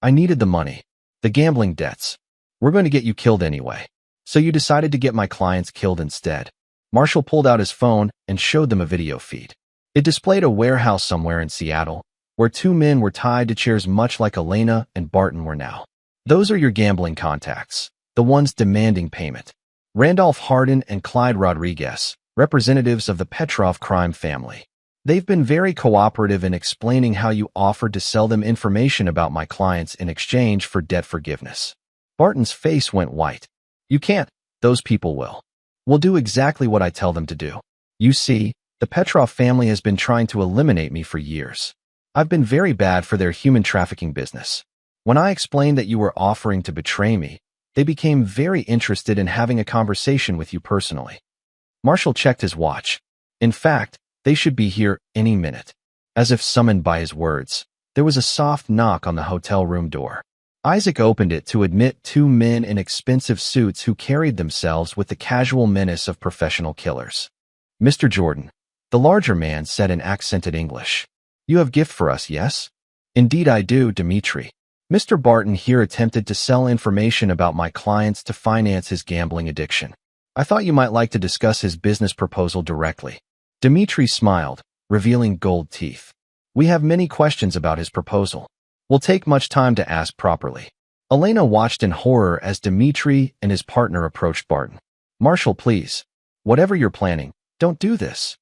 I needed the money, the gambling debts. We're going to get you killed anyway. So you decided to get my clients killed instead. Marshall pulled out his phone and showed them a video feed. It displayed a warehouse somewhere in Seattle, where two men were tied to chairs much like Elena and Barton were now. Those are your gambling contacts, the ones demanding payment. Randolph Hardin and Clyde Rodriguez, representatives of the Petrov crime family. They've been very cooperative in explaining how you offered to sell them information about my clients in exchange for debt forgiveness. Barton's face went white. You can't. Those people will do exactly what I tell them to do. You see, the Petrov family has been trying to eliminate me for years. I've been very bad for their human trafficking business. When I explained that you were offering to betray me, they became very interested in having a conversation with you personally. Marshall checked his watch. In fact, they should be here any minute. As if summoned by his words, there was a soft knock on the hotel room door. Isaac opened it to admit two men in expensive suits who carried themselves with the casual menace of professional killers. Mr. Jordan, the larger man said in accented English. You have gift for us, yes? Indeed I do, Dmitri. Mr. Barton here attempted to sell information about my clients to finance his gambling addiction. I thought you might like to discuss his business proposal directly. Dmitri smiled, revealing gold teeth. We have many questions about his proposal. Will take much time to ask properly. Elena watched in horror as Dmitri and his partner approached Barton. Marshall, please. Whatever you're planning, don't do this.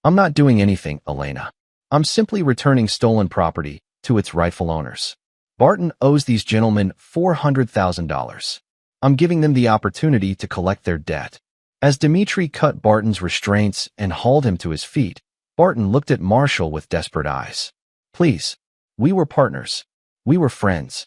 I'm not doing anything, Elena. I'm simply returning stolen property to its rightful owners. Barton owes these gentlemen $400,000. I'm giving them the opportunity to collect their debt. As Dmitri cut Barton's restraints and hauled him to his feet, Barton looked at Marshall with desperate eyes. Please. We were partners. We were friends.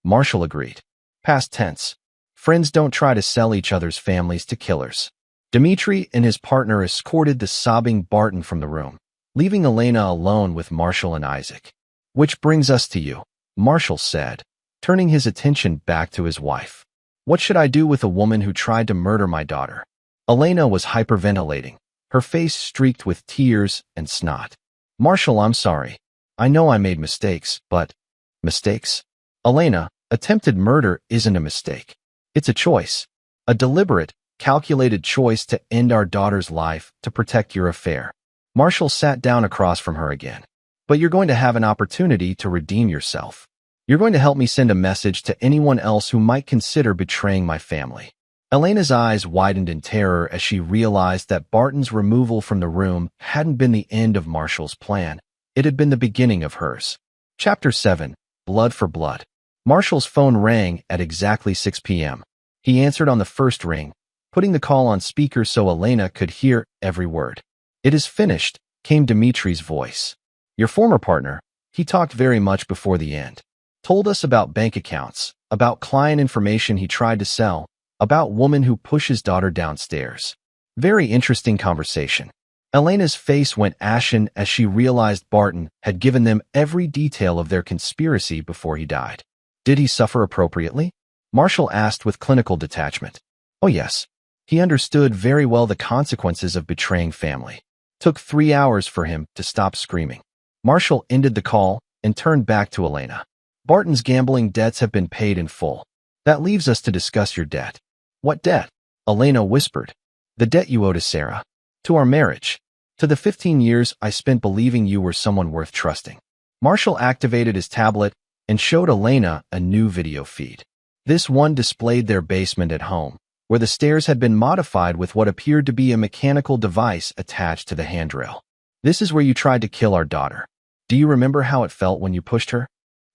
Marshall agreed. Past tense. Friends don't try to sell each other's families to killers. Dmitri and his partner escorted the sobbing Barton from the room, leaving Elena alone with Marshall and Isaac. Which brings us to you, Marshall said, turning his attention back to his wife. What should I do with a woman who tried to murder my daughter? Elena was hyperventilating, her face streaked with tears and snot. Marshall, I'm sorry. I know I made mistakes, but... Mistakes? Elena, attempted murder isn't a mistake. It's a choice. A deliberate, calculated choice to end our daughter's life to protect your affair. Marshall sat down across from her again. But you're going to have an opportunity to redeem yourself. You're going to help me send a message to anyone else who might consider betraying my family. Elena's eyes widened in terror as she realized that Barton's removal from the room hadn't been the end of Marshall's plan. It had been the beginning of hers. Chapter 7. Blood for Blood. Marshall's phone rang at exactly 6 p.m. He answered on the first ring, putting the call on speaker so Elena could hear every word. It is finished, came Dmitri's voice. Your former partner, he talked very much before the end. Told us about bank accounts, about client information he tried to sell, about woman who pushes daughter downstairs. Very interesting conversation. Elena's face went ashen as she realized Barton had given them every detail of their conspiracy before he died. Did he suffer appropriately? Marshall asked with clinical detachment. Oh yes. He understood very well the consequences of betraying family. Took 3 hours for him to stop screaming. Marshall ended the call and turned back to Elena. Barton's gambling debts have been paid in full. That leaves us to discuss your debt. What debt? Elena whispered. The debt you owe to Sarah. To our marriage. To the 15 years I spent believing you were someone worth trusting. Marshall activated his tablet and showed Elena a new video feed. This one displayed their basement at home, where the stairs had been modified with what appeared to be a mechanical device attached to the handrail. This is where you tried to kill our daughter. Do you remember how it felt when you pushed her?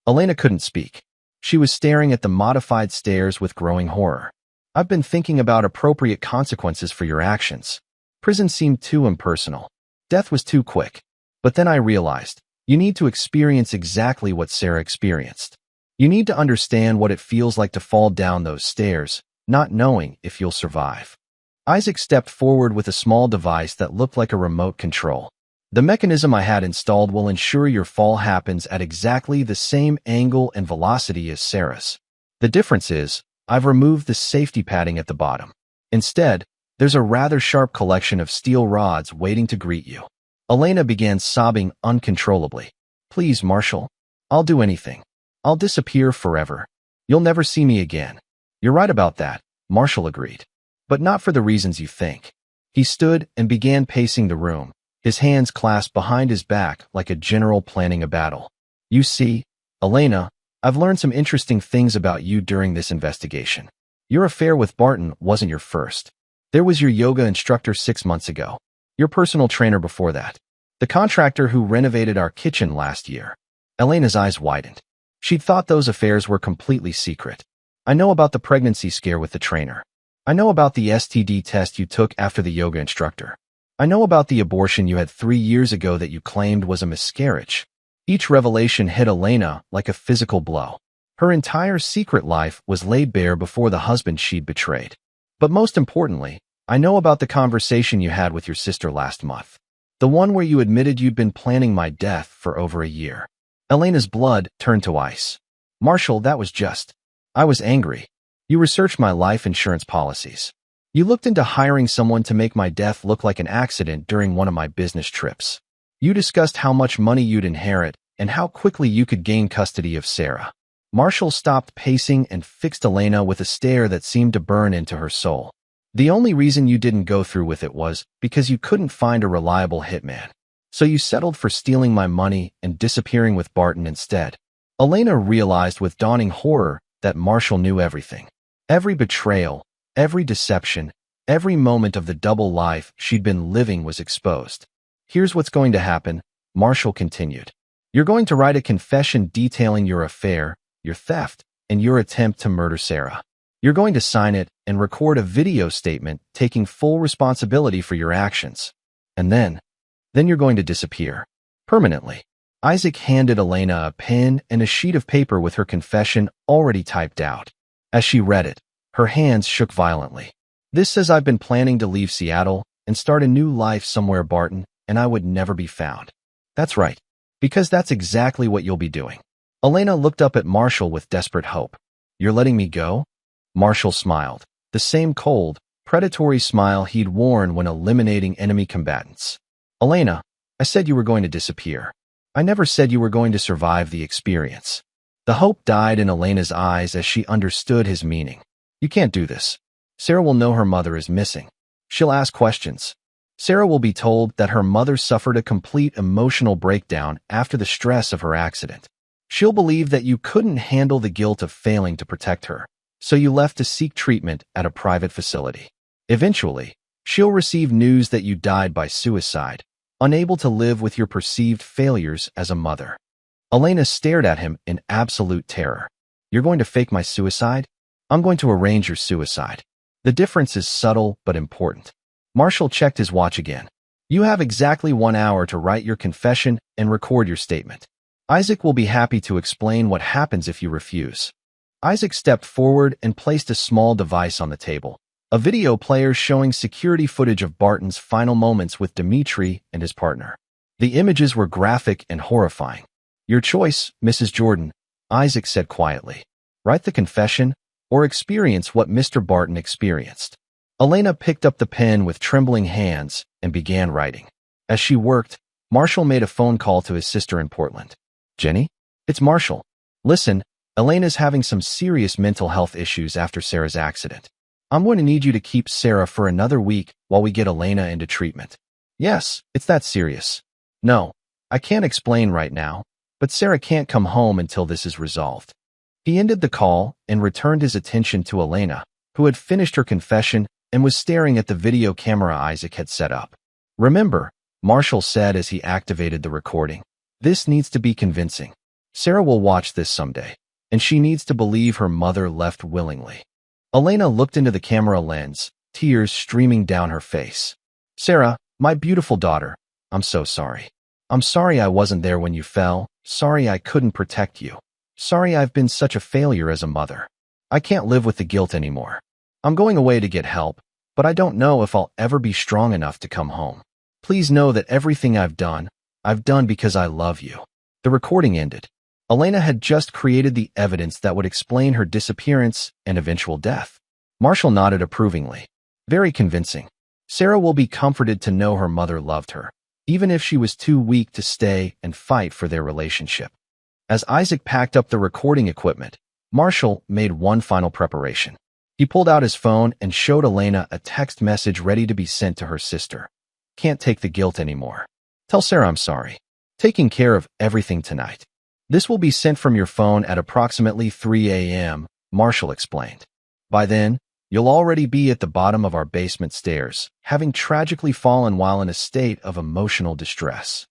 Elena couldn't speak. She was staring at the modified stairs with growing horror. I've been thinking about appropriate consequences for your actions. Prison seemed too impersonal. Death was too quick. But then I realized, you need to experience exactly what Sarah experienced. You need to understand what it feels like to fall down those stairs, not knowing if you'll survive. Isaac stepped forward with a small device that looked like a remote control. The mechanism I had installed will ensure your fall happens at exactly the same angle and velocity as Sarah's. The difference is, I've removed the safety padding at the bottom. Instead, There's a rather sharp collection of steel rods waiting to greet you. Elena began sobbing uncontrollably. Please, Marshall. I'll do anything. I'll disappear forever. You'll never see me again. You're right about that, Marshall agreed. But not for the reasons you think. He stood and began pacing the room, his hands clasped behind his back like a general planning a battle. You see, Elena, I've learned some interesting things about you during this investigation. Your affair with Barton wasn't your first. There was your yoga instructor 6 months ago. Your personal trainer before that. The contractor who renovated our kitchen last year. Elena's eyes widened. She'd thought those affairs were completely secret. I know about the pregnancy scare with the trainer. I know about the STD test you took after the yoga instructor. I know about the abortion you had 3 years ago that you claimed was a miscarriage. Each revelation hit Elena like a physical blow. Her entire secret life was laid bare before the husband she'd betrayed. But most importantly, I know about the conversation you had with your sister last month. The one where you admitted you'd been planning my death for over a year. Elena's blood turned to ice. Marshall, that was just. I was angry. You researched my life insurance policies. You looked into hiring someone to make my death look like an accident during one of my business trips. You discussed how much money you'd inherit and how quickly you could gain custody of Sarah. Marshall stopped pacing and fixed Elena with a stare that seemed to burn into her soul. The only reason you didn't go through with it was because you couldn't find a reliable hitman. So you settled for stealing my money and disappearing with Barton instead. Elena realized with dawning horror that Marshall knew everything. Every betrayal, every deception, every moment of the double life she'd been living was exposed. Here's what's going to happen, Marshall continued. You're going to write a confession detailing your affair, your theft, and your attempt to murder Sarah. You're going to sign it and record a video statement taking full responsibility for your actions. And then you're going to disappear. Permanently. Isaac handed Elena a pen and a sheet of paper with her confession already typed out. As she read it, her hands shook violently. This says I've been planning to leave Seattle and start a new life somewhere, Barton, and I would never be found. That's right, because that's exactly what you'll be doing. Elena looked up at Marshall with desperate hope. You're letting me go? Marshall smiled, the same cold, predatory smile he'd worn when eliminating enemy combatants. Elena, I said you were going to disappear. I never said you were going to survive the experience. The hope died in Elena's eyes as she understood his meaning. You can't do this. Sarah will know her mother is missing. She'll ask questions. Sarah will be told that her mother suffered a complete emotional breakdown after the stress of her accident. She'll believe that you couldn't handle the guilt of failing to protect her, so you left to seek treatment at a private facility. Eventually, she'll receive news that you died by suicide, unable to live with your perceived failures as a mother. Elena stared at him in absolute terror. You're going to fake my suicide? I'm going to arrange your suicide. The difference is subtle but important. Marshall checked his watch again. You have exactly 1 hour to write your confession and record your statement. Isaac will be happy to explain what happens if you refuse. Isaac stepped forward and placed a small device on the table, a video player showing security footage of Barton's final moments with Dimitri and his partner. The images were graphic and horrifying. Your choice, Mrs. Jordan, Isaac said quietly. Write the confession or experience what Mr. Barton experienced. Elena picked up the pen with trembling hands and began writing. As she worked, Marshall made a phone call to his sister in Portland. Jenny? It's Marshall. Listen, Elena's having some serious mental health issues after Sarah's accident. I'm going to need you to keep Sarah for another week while we get Elena into treatment. Yes, it's that serious. No, I can't explain right now, but Sarah can't come home until this is resolved. He ended the call and returned his attention to Elena, who had finished her confession and was staring at the video camera Isaac had set up. Remember, Marshall said as he activated the recording, this needs to be convincing. Sarah will watch this someday, and she needs to believe her mother left willingly. Elena looked into the camera lens, tears streaming down her face. Sarah, my beautiful daughter, I'm so sorry. I'm sorry I wasn't there when you fell. Sorry I couldn't protect you. Sorry I've been such a failure as a mother. I can't live with the guilt anymore. I'm going away to get help, but I don't know if I'll ever be strong enough to come home. Please know that everything I've done because I love you. The recording ended. Elena had just created the evidence that would explain her disappearance and eventual death. Marshall nodded approvingly. Very convincing. Sarah will be comforted to know her mother loved her, even if she was too weak to stay and fight for their relationship. As Isaac packed up the recording equipment, Marshall made one final preparation. He pulled out his phone and showed Elena a text message ready to be sent to her sister. Can't take the guilt anymore. Tell Sarah I'm sorry. Taking care of everything tonight. This will be sent from your phone at approximately 3 a.m., Marshall explained. By then, you'll already be at the bottom of our basement stairs, having tragically fallen while in a state of emotional distress.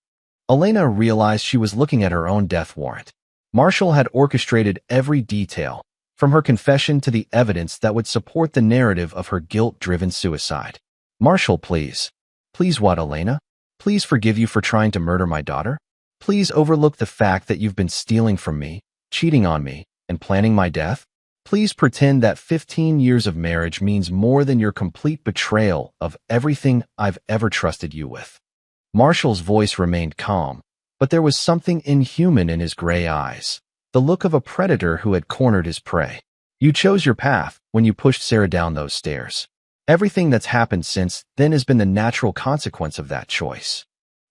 Elena realized she was looking at her own death warrant. Marshall had orchestrated every detail, from her confession to the evidence that would support the narrative of her guilt-driven suicide. Marshall, please. Please what, Elena? Please forgive you for trying to murder my daughter? Please overlook the fact that you've been stealing from me, cheating on me, and planning my death? Please pretend that 15 years of marriage means more than your complete betrayal of everything I've ever trusted you with. Marshall's voice remained calm, but there was something inhuman in his gray eyes, the look of a predator who had cornered his prey. You chose your path when you pushed Sarah down those stairs. Everything that's happened since then has been the natural consequence of that choice.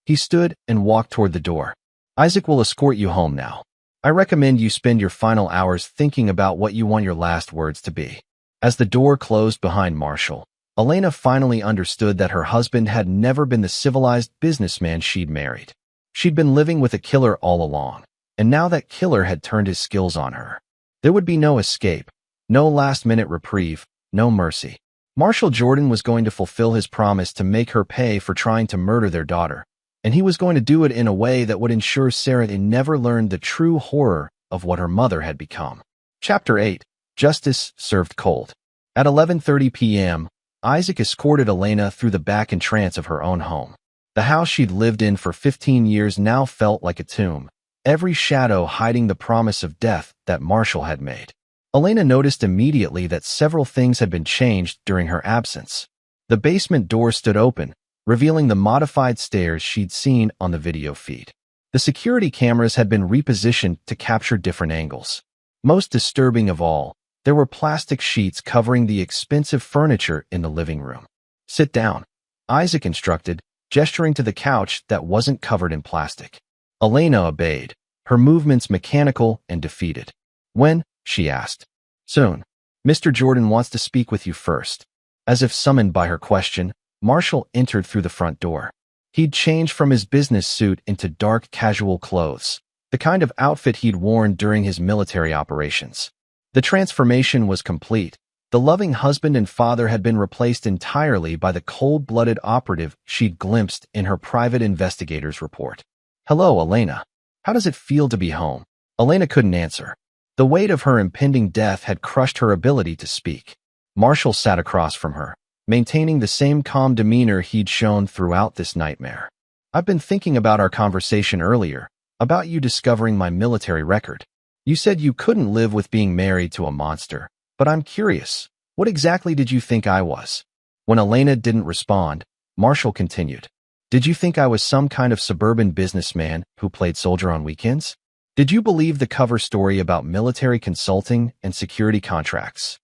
He stood and walked toward the door. Isaac will escort you home now. I recommend you spend your final hours thinking about what you want your last words to be. As the door closed behind Marshall, Elena finally understood that her husband had never been the civilized businessman she'd married. She'd been living with a killer all along, and now that killer had turned his skills on her. There would be no escape, no last-minute reprieve, no mercy. Marshall Jordan was going to fulfill his promise to make her pay for trying to murder their daughter, and he was going to do it in a way that would ensure Sarah never learned the true horror of what her mother had become. Chapter 8. Justice Served Cold. At 11:30 p.m., Isaac escorted Elena through the back entrance of her own home. The house she'd lived in for 15 years now felt like a tomb, every shadow hiding the promise of death that Marshall had made. Elena noticed immediately that several things had been changed during her absence. The basement door stood open, revealing the modified stairs she'd seen on the video feed. The security cameras had been repositioned to capture different angles. Most disturbing of all, there were plastic sheets covering the expensive furniture in the living room. Sit down, Isaac instructed, gesturing to the couch that wasn't covered in plastic. Elena obeyed, her movements mechanical and defeated. When? She asked. Soon. Mr. Jordan wants to speak with you first. As if summoned by her question, Marshall entered through the front door. He'd changed from his business suit into dark casual clothes, the kind of outfit he'd worn during his military operations. The transformation was complete. The loving husband and father had been replaced entirely by the cold-blooded operative she'd glimpsed in her private investigator's report. Hello, Elena. How does it feel to be home? Elena couldn't answer. The weight of her impending death had crushed her ability to speak. Marshall sat across from her, maintaining the same calm demeanor he'd shown throughout this nightmare. I've been thinking about our conversation earlier, about you discovering my military record. You said you couldn't live with being married to a monster, but I'm curious, what exactly did you think I was? When Elena didn't respond, Marshall continued. Did you think I was some kind of suburban businessman who played soldier on weekends? Did you believe the cover story about military consulting and security contracts?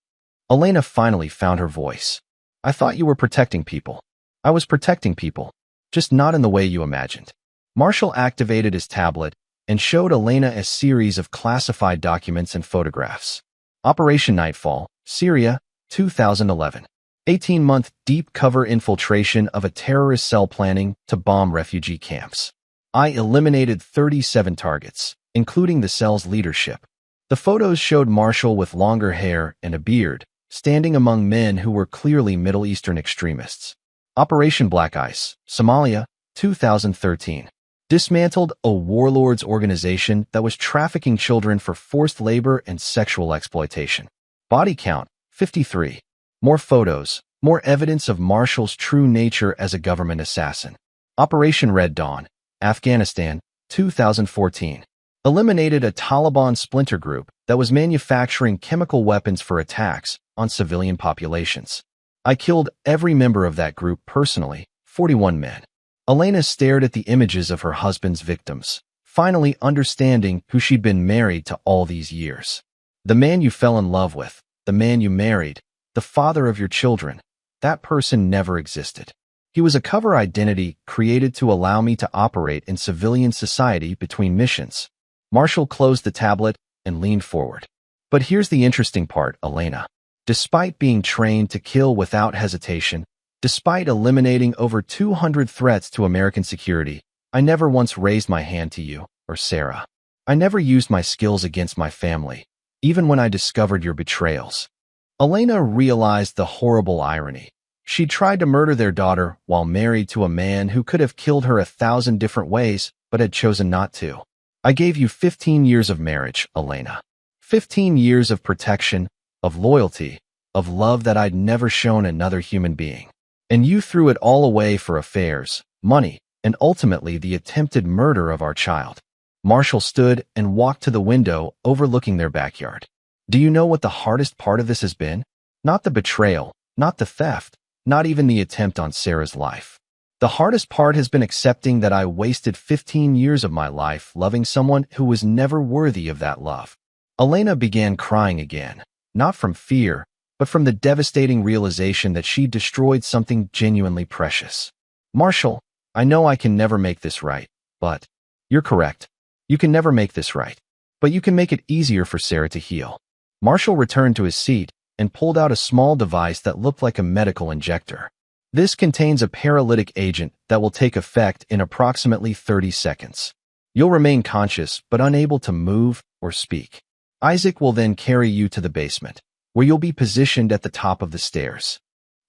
Elena finally found her voice. I thought you were protecting people. I was protecting people, just not in the way you imagined. Marshall activated his tablet and showed Elena a series of classified documents and photographs. Operation Nightfall, Syria, 2011. 18-month deep cover infiltration of a terrorist cell planning to bomb refugee camps. I eliminated 37 targets, including the cell's leadership. The photos showed Marshall with longer hair and a beard, standing among men who were clearly Middle Eastern extremists. Operation Black Ice, Somalia, 2013. Dismantled a warlords organization that was trafficking children for forced labor and sexual exploitation. Body count, 53. More photos, more evidence of Marshall's true nature as a government assassin. Operation Red Dawn, Afghanistan, 2014. Eliminated a Taliban splinter group that was manufacturing chemical weapons for attacks on civilian populations. I killed every member of that group personally, 41 men. Elena stared at the images of her husband's victims, finally understanding who she'd been married to all these years. The man you fell in love with, the man you married, the father of your children. that person never existed. He was a cover identity created to allow me to operate in civilian society between missions. Marshall closed the tablet and leaned forward. But here's the interesting part, Elena. Despite being trained to kill without hesitation, despite eliminating over 200 threats to American security, I never once raised my hand to you or Sarah. I never used my skills against my family, even when I discovered your betrayals. Elena realized the horrible irony. She tried to murder their daughter while married to a man who could have killed her 1,000 different ways, but had chosen not to. I gave you 15 years of marriage, Elena. 15 years of protection, of loyalty, of love that I'd never shown another human being. And you threw it all away for affairs, money, and ultimately the attempted murder of our child. Marshall stood and walked to the window overlooking their backyard. Do you know what the hardest part of this has been? Not the betrayal, not the theft, not even the attempt on Sarah's life. The hardest part has been accepting that I wasted 15 years of my life loving someone who was never worthy of that love. Elena began crying again, not from fear, but from the devastating realization that she destroyed something genuinely precious. Marshall, I know I can never make this right, but you're correct. You can never make this right, but you can make it easier for Sarah to heal. Marshall returned to his seat and pulled out a small device that looked like a medical injector. This contains a paralytic agent that will take effect in approximately 30 seconds. You'll remain conscious but unable to move or speak. Isaac will then carry you to the basement, where you'll be positioned at the top of the stairs.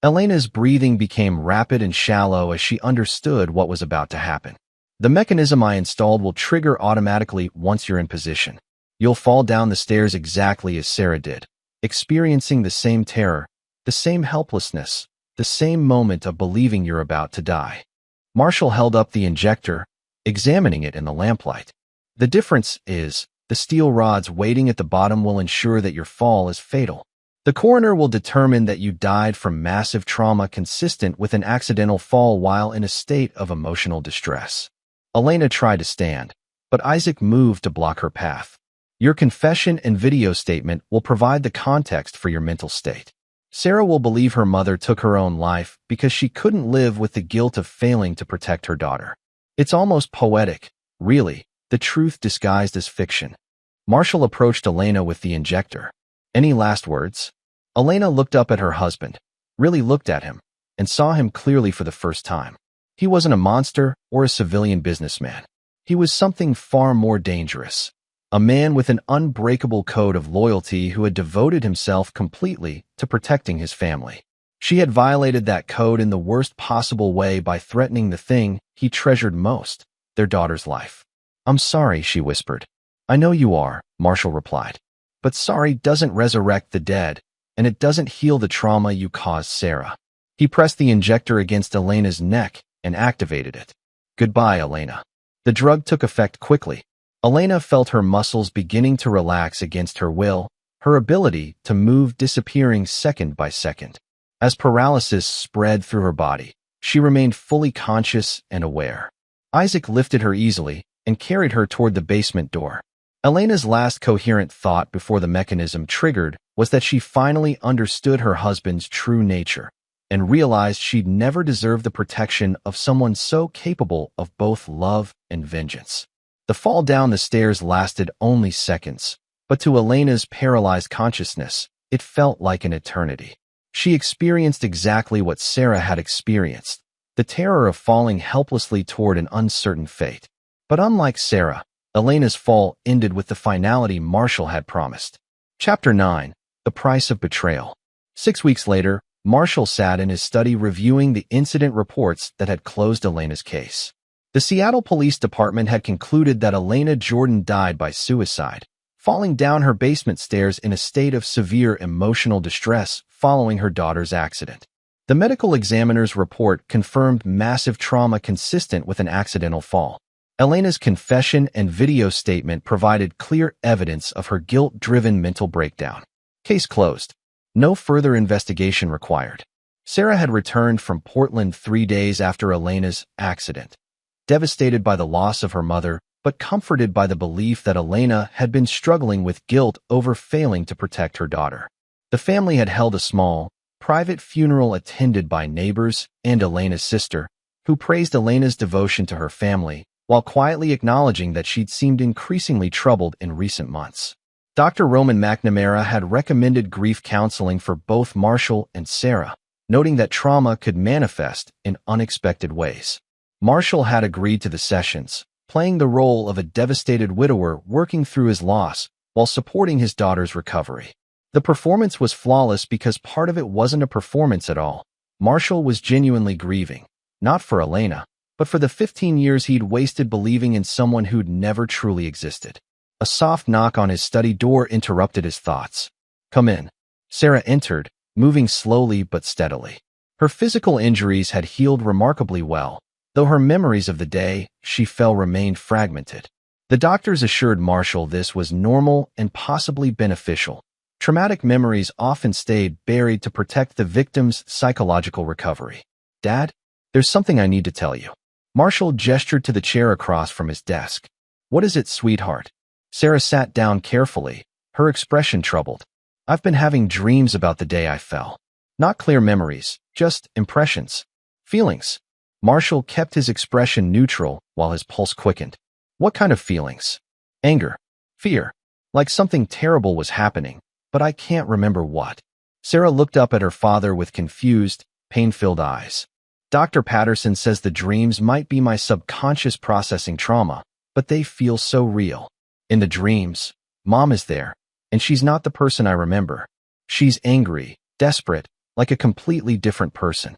Elena's breathing became rapid and shallow as she understood what was about to happen. The mechanism I installed will trigger automatically once you're in position. You'll fall down the stairs exactly as Sarah did, experiencing the same terror, the same helplessness, the same moment of believing you're about to die. Marshall held up the injector, examining it in the lamplight. The difference is, the steel rods waiting at the bottom will ensure that your fall is fatal. The coroner will determine that you died from massive trauma consistent with an accidental fall while in a state of emotional distress. Elena tried to stand, but Isaac moved to block her path. Your confession and video statement will provide the context for your mental state. Sarah will believe her mother took her own life because she couldn't live with the guilt of failing to protect her daughter. It's almost poetic, really, the truth disguised as fiction. Marshall approached Elena with the injector. Any last words? Elena looked up at her husband, really looked at him, and saw him clearly for the first time. He wasn't a monster or a civilian businessman. He was something far more dangerous. A man with an unbreakable code of loyalty who had devoted himself completely to protecting his family. She had violated that code in the worst possible way by threatening the thing he treasured most, their daughter's life. I'm sorry, she whispered. I know you are, Marshall replied. But sorry doesn't resurrect the dead, and it doesn't heal the trauma you caused Sarah. He pressed the injector against Elena's neck and activated it. Goodbye, Elena. The drug took effect quickly. Elena felt her muscles beginning to relax against her will, her ability to move disappearing second by second. As paralysis spread through her body, she remained fully conscious and aware. Isaac lifted her easily and carried her toward the basement door. Elena's last coherent thought before the mechanism triggered was that she finally understood her husband's true nature and realized she'd never deserved the protection of someone so capable of both love and vengeance. The fall down the stairs lasted only seconds, but to Elena's paralyzed consciousness, it felt like an eternity. She experienced exactly what Sarah had experienced, the terror of falling helplessly toward an uncertain fate. But unlike Sarah, Elena's fall ended with the finality Marshall had promised. Chapter 9. The Price of Betrayal. 6 weeks later, Marshall sat in his study reviewing the incident reports that had closed Elena's case. The Seattle Police Department had concluded that Elena Jordan died by suicide, falling down her basement stairs in a state of severe emotional distress following her daughter's accident. The medical examiner's report confirmed massive trauma consistent with an accidental fall. Elena's confession and video statement provided clear evidence of her guilt-driven mental breakdown. Case closed. No further investigation required. Sarah had returned from Portland 3 days after Elena's accident, devastated by the loss of her mother, but comforted by the belief that Elena had been struggling with guilt over failing to protect her daughter. The family had held a small, private funeral attended by neighbors and Elena's sister, who praised Elena's devotion to her family, while quietly acknowledging that she'd seemed increasingly troubled in recent months. Dr. Roman McNamara had recommended grief counseling for both Marshall and Sarah, noting that trauma could manifest in unexpected ways. Marshall had agreed to the sessions, playing the role of a devastated widower working through his loss while supporting his daughter's recovery. The performance was flawless because part of it wasn't a performance at all. Marshall was genuinely grieving, not for Elena, but for the 15 years he'd wasted believing in someone who'd never truly existed. A soft knock on his study door interrupted his thoughts. "Come in." Sarah entered, moving slowly but steadily. Her physical injuries had healed remarkably well, though her memories of the day she fell remained fragmented. The doctors assured Marshall this was normal and possibly beneficial. Traumatic memories often stayed buried to protect the victim's psychological recovery. "Dad, there's something I need to tell you." Marshall gestured to the chair across from his desk. "What is it, sweetheart?" Sarah sat down carefully, her expression troubled. "I've been having dreams about the day I fell. Not clear memories, just impressions. Feelings." Marshall kept his expression neutral while his pulse quickened. "What kind of feelings?" "Anger. Fear. Like something terrible was happening, but I can't remember what." Sarah looked up at her father with confused, pain-filled eyes. "Dr. Patterson says the dreams might be my subconscious processing trauma, but they feel so real. In the dreams, Mom is there, and she's not the person I remember. She's angry, desperate, like a completely different person."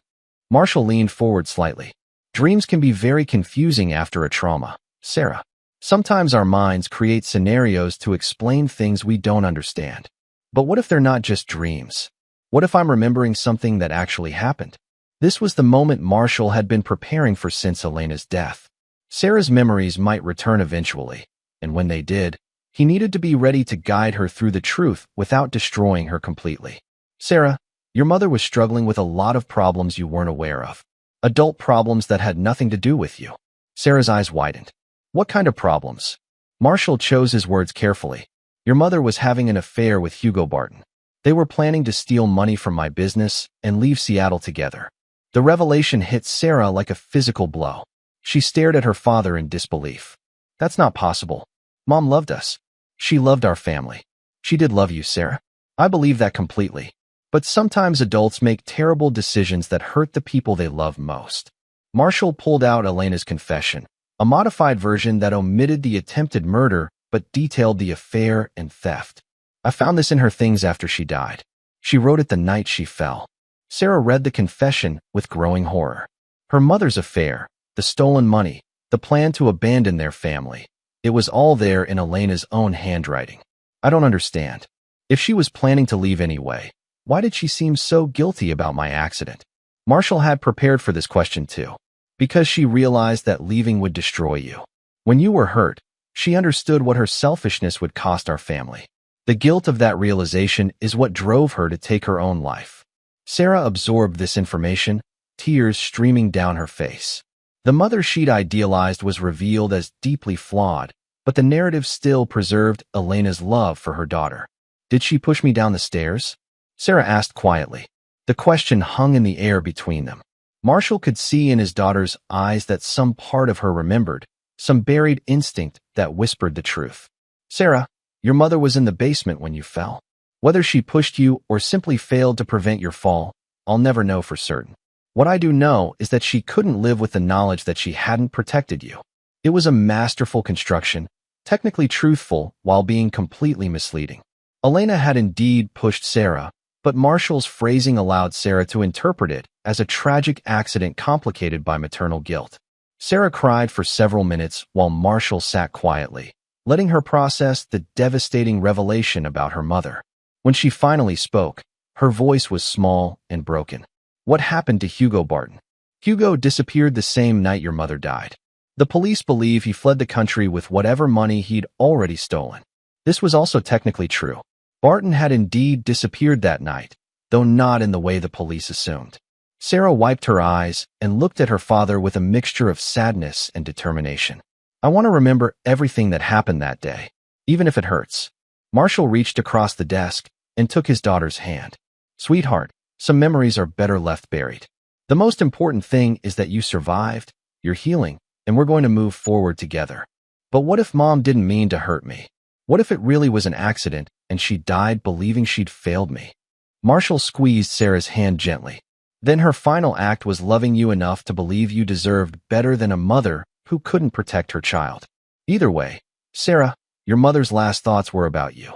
Marshall leaned forward slightly. "Dreams can be very confusing after a trauma, Sarah. Sometimes our minds create scenarios to explain things we don't understand. But what if they're not just dreams? What if I'm remembering something that actually happened?" This was the moment Marshall had been preparing for since Elena's death. Sarah's memories might return eventually, and when they did, he needed to be ready to guide her through the truth without destroying her completely. "Sarah, your mother was struggling with a lot of problems you weren't aware of. Adult problems that had nothing to do with you." Sarah's eyes widened. "What kind of problems?" Marshall chose his words carefully. "Your mother was having an affair with Hugo Barton. They were planning to steal money from my business and leave Seattle together." The revelation hit Sarah like a physical blow. She stared at her father in disbelief. "That's not possible. Mom loved us. She loved our family." "She did love you, Sarah. I believe that completely. But sometimes adults make terrible decisions that hurt the people they love most." Marshall pulled out Elena's confession, a modified version that omitted the attempted murder but detailed the affair and theft. "I found this in her things after she died. She wrote it the night she fell." Sarah read the confession with growing horror. Her mother's affair, the stolen money, the plan to abandon their family. It was all there in Elena's own handwriting. "I don't understand. If she was planning to leave anyway, why did she seem so guilty about my accident?" Marshall had prepared for this question too. "Because she realized that leaving would destroy you. When you were hurt, she understood what her selfishness would cost our family. The guilt of that realization is what drove her to take her own life." Sarah absorbed this information, tears streaming down her face. The mother she'd idealized was revealed as deeply flawed, but the narrative still preserved Elena's love for her daughter. "Did she push me down the stairs?" Sarah asked quietly. The question hung in the air between them. Marshall could see in his daughter's eyes that some part of her remembered, some buried instinct that whispered the truth. "Sarah, your mother was in the basement when you fell. Whether she pushed you or simply failed to prevent your fall, I'll never know for certain. What I do know is that she couldn't live with the knowledge that she hadn't protected you." It was a masterful construction, technically truthful while being completely misleading. Elena had indeed pushed Sarah, but Marshall's phrasing allowed Sarah to interpret it as a tragic accident complicated by maternal guilt. Sarah cried for several minutes while Marshall sat quietly, letting her process the devastating revelation about her mother. When she finally spoke, her voice was small and broken. "What happened to Hugo Barton?" "Hugo disappeared the same night your mother died. The police believe he fled the country with whatever money he'd already stolen." This was also technically true. Barton had indeed disappeared that night, though not in the way the police assumed. Sarah wiped her eyes and looked at her father with a mixture of sadness and determination. "I want to remember everything that happened that day, even if it hurts." Marshall reached across the desk and took his daughter's hand. "Sweetheart," Some memories are better left buried. The most important thing is that you survived, you're healing, and we're going to move forward together. But what if Mom didn't mean to hurt me? What if it really was an accident and she died believing she'd failed me? Marshall squeezed Sarah's hand gently. Then her final act was loving you enough to believe you deserved better than a mother who couldn't protect her child. Either way, Sarah, your mother's last thoughts were about you.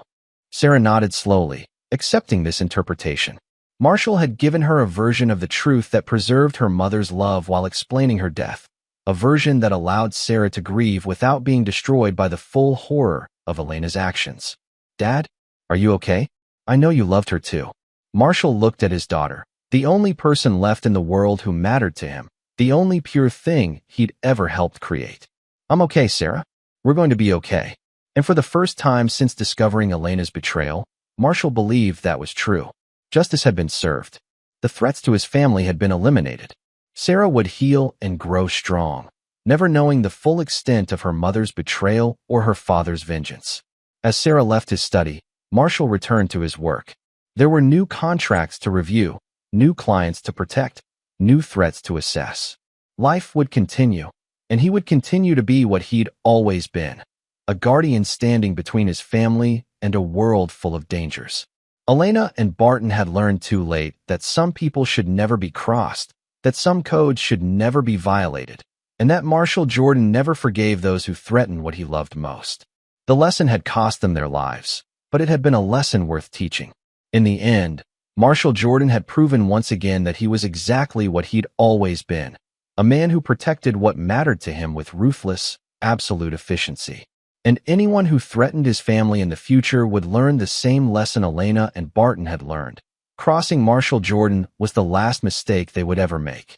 Sarah nodded slowly, accepting this interpretation. Marshall had given her a version of the truth that preserved her mother's love while explaining her death, a version that allowed Sarah to grieve without being destroyed by the full horror of Elena's actions. Dad, are you okay? I know you loved her too. Marshall looked at his daughter, the only person left in the world who mattered to him, the only pure thing he'd ever helped create. I'm okay, Sarah. We're going to be okay. And for the first time since discovering Elena's betrayal, Marshall believed that was true. Justice had been served. The threats to his family had been eliminated. Sarah would heal and grow strong, never knowing the full extent of her mother's betrayal or her father's vengeance. As Sarah left his study, Marshall returned to his work. There were new contracts to review, new clients to protect, new threats to assess. Life would continue, and he would continue to be what he'd always been, a guardian standing between his family and a world full of dangers. Elena and Barton had learned too late that some people should never be crossed, that some codes should never be violated, and that Marshall Jordan never forgave those who threatened what he loved most. The lesson had cost them their lives, but it had been a lesson worth teaching. In the end, Marshall Jordan had proven once again that he was exactly what he'd always been, a man who protected what mattered to him with ruthless, absolute efficiency. And anyone who threatened his family in the future would learn the same lesson Elena and Barton had learned. Crossing Marshall Jordan was the last mistake they would ever make.